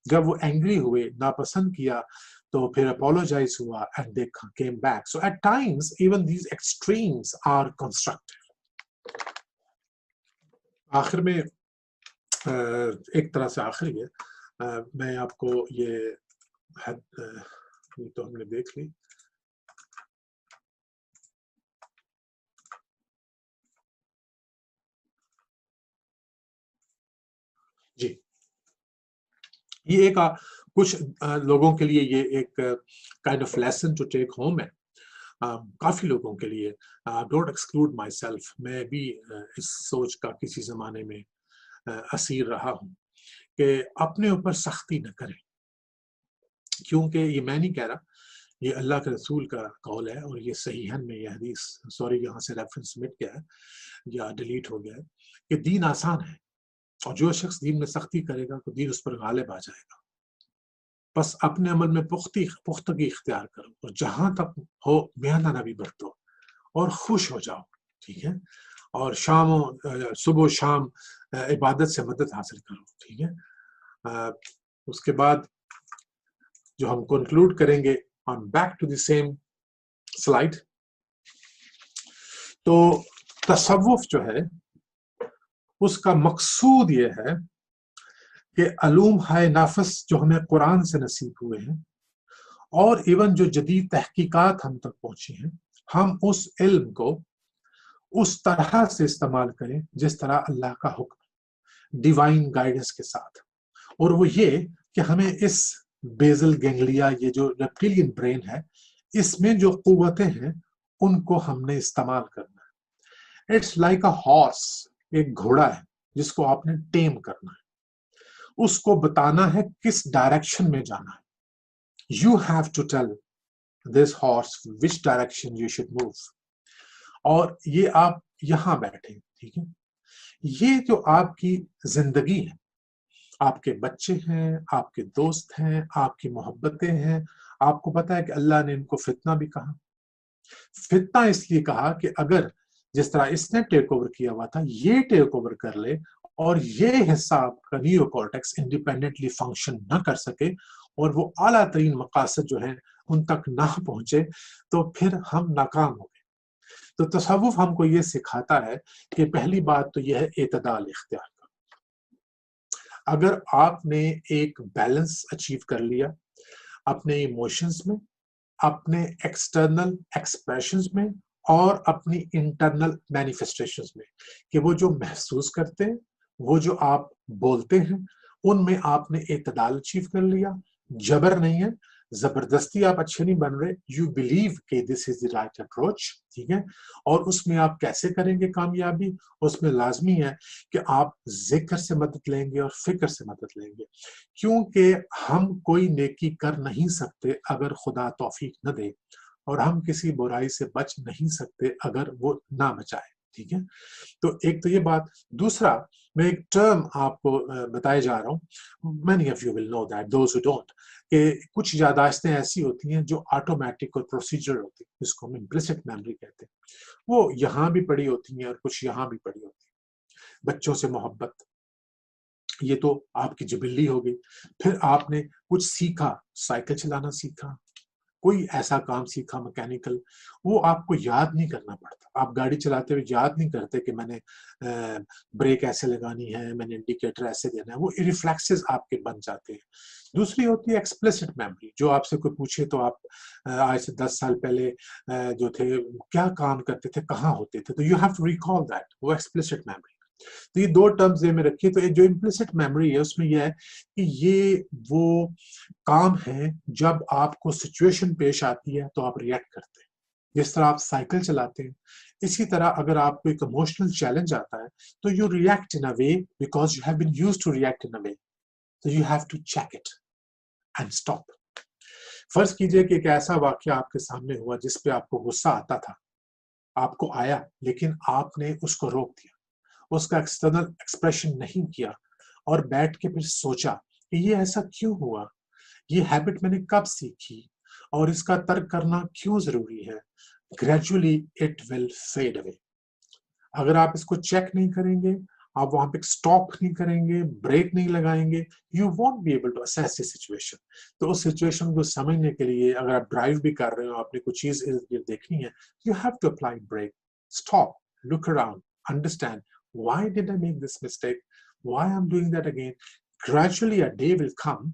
S1: جب وہ اینگری ہوئے، ناپسند کیا، تو پھر اپولوجائز ہوا and they came back. So at times even these extremes are constructive۔ آخر میں ایک طرح سے آخری ہے، میں آپ کو یہ تو ہم نے دیکھ لی۔ جی، یہ ایک کچھ لوگوں کے لیے یہ ایک kind of lesson to take home ہے، کافی لوگوں کے لیے۔ ڈونٹ ایکسکلوڈ مائی سیلف، میں بھی اس سوچ کا کسی زمانے میں اسیر رہا ہوں کہ اپنے اوپر سختی نہ کریں، کیونکہ یہ میں نہیں کہہ رہا، یہ اللہ کے رسول کا قول ہے، اور یہ صحیحاً میں یہ حدیث، سوری یہاں سے ریفرنس مٹ گیا ہے یا ڈیلیٹ ہو گیا ہے، کہ دین آسان ہے، اور جو شخص دین میں سختی کرے گا تو دین اس پر غالب آ جائے گا۔ بس اپنے عمل میں پختگی اختیار کرو، اور جہاں تک ہو میانہ نبی برتو، اور خوش ہو جاؤ، ٹھیک ہے، اور صبح و شام عبادت سے مدد حاصل کرو، ٹھیک ہے۔ اس کے بعد جو ہم کنکلوڈ کریں گے، I'm back to the same slide۔ تو تصوف جو ہے اس کا مقصود یہ ہے کہ علوم ہائے نفس جو ہمیں قرآن سے نصیب ہوئے ہیں، اور ایون جو جدید تحقیقات ہم تک پہنچی ہیں، ہم اس علم کو اس طرح سے استعمال کریں جس طرح اللہ کا حکم، ڈیوائن گائیڈنس کے ساتھ، اور وہ یہ کہ ہمیں اس بیزل گینگلیا، یہ جو ریپٹیلین برین ہے، اس میں جو قوتیں ہیں ان کو ہم نے استعمال کرنا ہے۔ اٹس لائک اے ہارس، ایک گھوڑا ہے جس کو آپ نے ٹیم کرنا ہے، اس کو بتانا ہے کس ڈائریکشن میں جانا ہے۔ You have to tell this horse which direction you should move۔ اور یہ آپ یہاں بیٹھیں، ٹھیک ہے، یہ جو آپ کی زندگی ہے، آپ کے بچے ہیں، آپ کے دوست ہیں، آپ کی محبتیں ہیں، آپ کو پتا ہے کہ اللہ نے ان کو فتنہ بھی کہا۔ فتنہ اس لیے کہا کہ اگر جس طرح اس نے ٹیک اوور کیا ہوا تھا، یہ ٹیک اوور کر لے اور یہ حصہ آپ کا نیو کارٹیکس انڈیپینڈنٹلی فنکشن نہ کر سکے اور وہ اعلیٰ ترین مقاصد جو ہیں ان تک نہ پہنچے، تو پھر ہم ناکام ہو گئے۔ تو تصوف ہم کو یہ سکھاتا ہے کہ پہلی بات تو یہ ہے اعتدال اختیار کرو۔ اگر آپ نے ایک بیلنس اچیو کر لیا اپنے ایموشنز میں، اپنے ایکسٹرنل ایکسپریشنز میں اور اپنی انٹرنل مینیفیسٹیشنز میں، کہ وہ جو محسوس کرتے ہیں، وہ جو آپ بولتے ہیں، ان میں آپ نے اعتدال اچیو کر لیا، جبر نہیں ہے، زبردستی آپ اچھے نہیں بن رہے، یو بلیو کہ دس از دی رائٹ اپروچ، ٹھیک ہے، اور اس میں آپ کیسے کریں گے کامیابی؟ اس میں لازمی ہے کہ آپ ذکر سے مدد لیں گے اور فکر سے مدد لیں گے، کیونکہ ہم کوئی نیکی کر نہیں سکتے اگر خدا توفیق نہ دے، اور ہم کسی برائی سے بچ نہیں سکتے اگر وہ نہ بچائے، ٹھیک ہے۔ تو ایک تو یہ بات۔ دوسرا، میں ایک ٹرم آپ کو بتائے جا رہا ہوں، many of you will know that, those who don't، کہ کچھ یاداشتیں ایسی ہوتی ہیں جو آٹومیٹک اور پروسیجر ہوتی ہیں، جس کو ہم implicit memory کہتے ہیں، وہ یہاں بھی پڑی ہوتی ہیں اور کچھ یہاں بھی پڑی ہوتی ہیں۔ بچوں سے محبت، یہ تو آپ کی جبلی ہو گئی۔ پھر آپ نے کچھ سیکھا، سائیکل چلانا سیکھا، کوئی ایسا کام سیکھا میکینیکل، وہ آپ کو یاد نہیں کرنا پڑتا۔ آپ گاڑی چلاتے ہوئے یاد نہیں کرتے کہ میں نے بریک ایسے لگانی ہے، میں نے انڈیکیٹر ایسے دینا ہے، وہ ریفلیکسز آپ کے بن جاتے ہیں۔ دوسری ہوتی ہے ایکسپلیسٹ میموری، جو آپ سے کوئی پوچھے تو آپ آج سے 10 سال پہلے جو تھے کیا کام کرتے تھے، کہاں ہوتے تھے، تو you have to recall that, وہ ایکسپلیسٹ میموری۔ تو یہ دو ٹرمز میں رکھیے۔ تو جو امپلیسٹ میموری ہے اس میں یہ ہے کہ یہ وہ کام ہے جب آپ کو سچویشن پیش آتی ہے تو آپ ریئیکٹ کرتے ہیں، جس طرح آپ سائیکل چلاتے ہیں، اسی طرح اگر آپ کو ایک ایموشنل چیلنج آتا ہے تو you react in a way because you have been used to react in a way, تو you have to check it and stop. فرض کیجئے کہ ایک ایسا واقعہ آپ کے سامنے ہوا جس پہ آپ کو غصہ آتا تھا، آپ کو آیا لیکن آپ نے اس کو روک دیا، اس کا ایکسٹرنل ایکسپریشن نہیں کیا، اور بیٹھ کے پھر سوچا کہ یہ ایسا کیوں ہوا، یہ ہیبٹ میں نے کب سیکھی، اور اس کا ترک کرنا کیوں ضروری ہے۔ گریجولی اٹ ول فیڈ اوے۔ اگر آپ اس کو چیک نہیں کریں گے، آپ وہاں پہ سٹاپ نہیں کریں گے، بریک نہیں لگائیں گے، you won't be able to assess the situation. تو اس سچویشن کو سمجھنے کے لیے اگر آپ ڈرائیو بھی کر رہے ہو، آپ نے کوئی چیز دیکھنی ہے، you have to apply brake, stop, look around, understand why did I make this mistake, why I'm doing that again. Gradually a day will come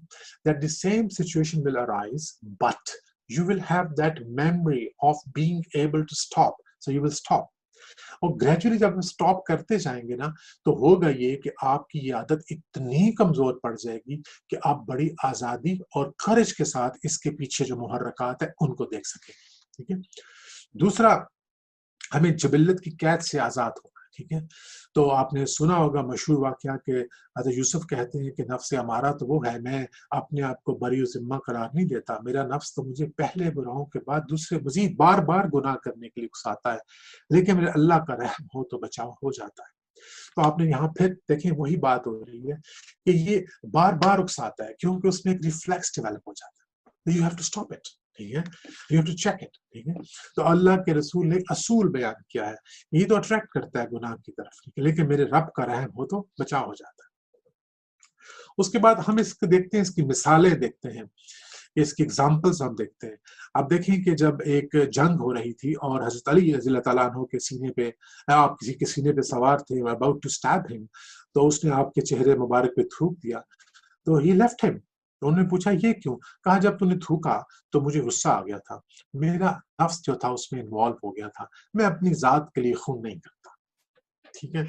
S1: that the same situation will arise, but you will have that memory of being able to stop, so you will stop. اور gradually جب ہم stop کرتے جائیں گے نا تو ہوگا یہ کہ آپ کی یہ عادت اتنی کمزور پڑ جائے گی کہ آپ بڑی آزادی اور خرچ کے ساتھ اس کے پیچھے جو محرکات ہیں ان کو دیکھ سکیں، ٹھیک ہے۔ دوسرا، ہمیں جبلت کی قید سے آزاد ہونا، ٹھیک ہے۔ تو آپ نے سنا ہوگا مشہور واقعہ کہ حضرت یوسف کہتے ہیں کہ نفس ہمارا تو وہ ہے، میں اپنے آپ کو بری و ذمہ قرار نہیں دیتا، میرا نفس تو مجھے پہلے گناہوں کے بعد دوسرے مزید بار بار گناہ کرنے کے لیے اکساتا ہے، لیکن میرے اللہ کا رحم ہو تو بچاؤ ہو جاتا ہے۔ تو آپ نے یہاں پھر دیکھیں وہی بات ہو رہی ہے کہ یہ بار بار اکساتا ہے کیونکہ اس میں ایک ریفلیکس ڈیولپ ہو جاتا ہے، you have to stop it, ٹھیک ہے، you have to check it, ٹھیک ہے۔ تو اللہ کے رسول نے اصول بیان کیا ہے، یہ تو اٹریکٹ کرتا ہے گناہ کی طرف، لیکن میرے رب کا رحم ہو تو بچاؤ ہو جاتا ہے۔ اس کے بعد ہم اس کو دیکھتے ہیں، اس کی مثالیں دیکھتے ہیں، اس کی ایگزامپلز ہم دیکھتے ہیں۔ اب دیکھیں کہ جب ایک جنگ ہو رہی تھی اور حضرت علی رضی اللہ تعالیٰ عنہ کے سینے پہ، آپ کسی کے سینے پہ سوار تھے، about to stab him، تو اس نے آپ کے چہرے مبارک پہ تھوک دیا، تو he left him۔ تو انہوں نے پوچھا یہ کیوں؟ کہا جب تو نے تھوکا تو مجھے غصہ آ گیا تھا، میرا نفس جو تھا اس میں انوالو ہو گیا تھا، میں اپنی ذات کے لیے خون نہیں کرتا، ٹھیک ہے۔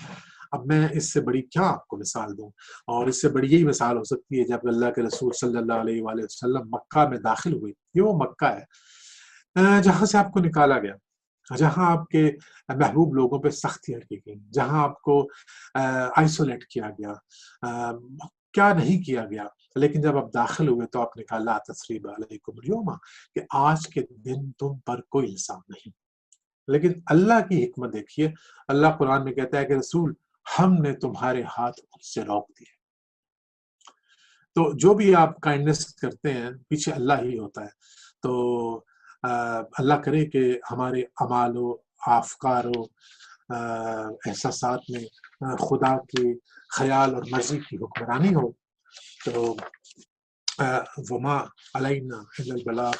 S1: اب میں اس سے بڑی کیا آپ کو مثال دوں، اور اس سے بڑی یہی مثال ہو سکتی ہے جب اللہ کے رسول صلی اللہ علیہ وآلہ وسلم مکہ میں داخل ہوئے۔ یہ وہ مکہ ہے جہاں سے آپ کو نکالا گیا، جہاں آپ کے محبوب لوگوں پہ سختیاں کی گئی، جہاں آپ کو آئسولیٹ کیا گیا، کیا نہیں کیا گیا، لیکن جب آپ داخل ہوئے تو آپ نے کہا لا تثریب علیکم اليوم، کہ آج کے دن تم پر کوئی الزام نہیں۔ لیکن اللہ کی حکمت دیکھیے، اللہ قرآن میں کہتا ہے کہ رسول ہم نے تمہارے ہاتھ ان سے روک دیے۔ تو جو بھی آپ کائنڈنس کرتے ہیں پیچھے اللہ ہی ہوتا ہے۔ تو اللہ کرے کہ ہمارے اعمال و افکار و احساسات میں خدا کے خیال اور مرضی کی حکمرانی ہو۔ تو وما علینا الا البلاغ۔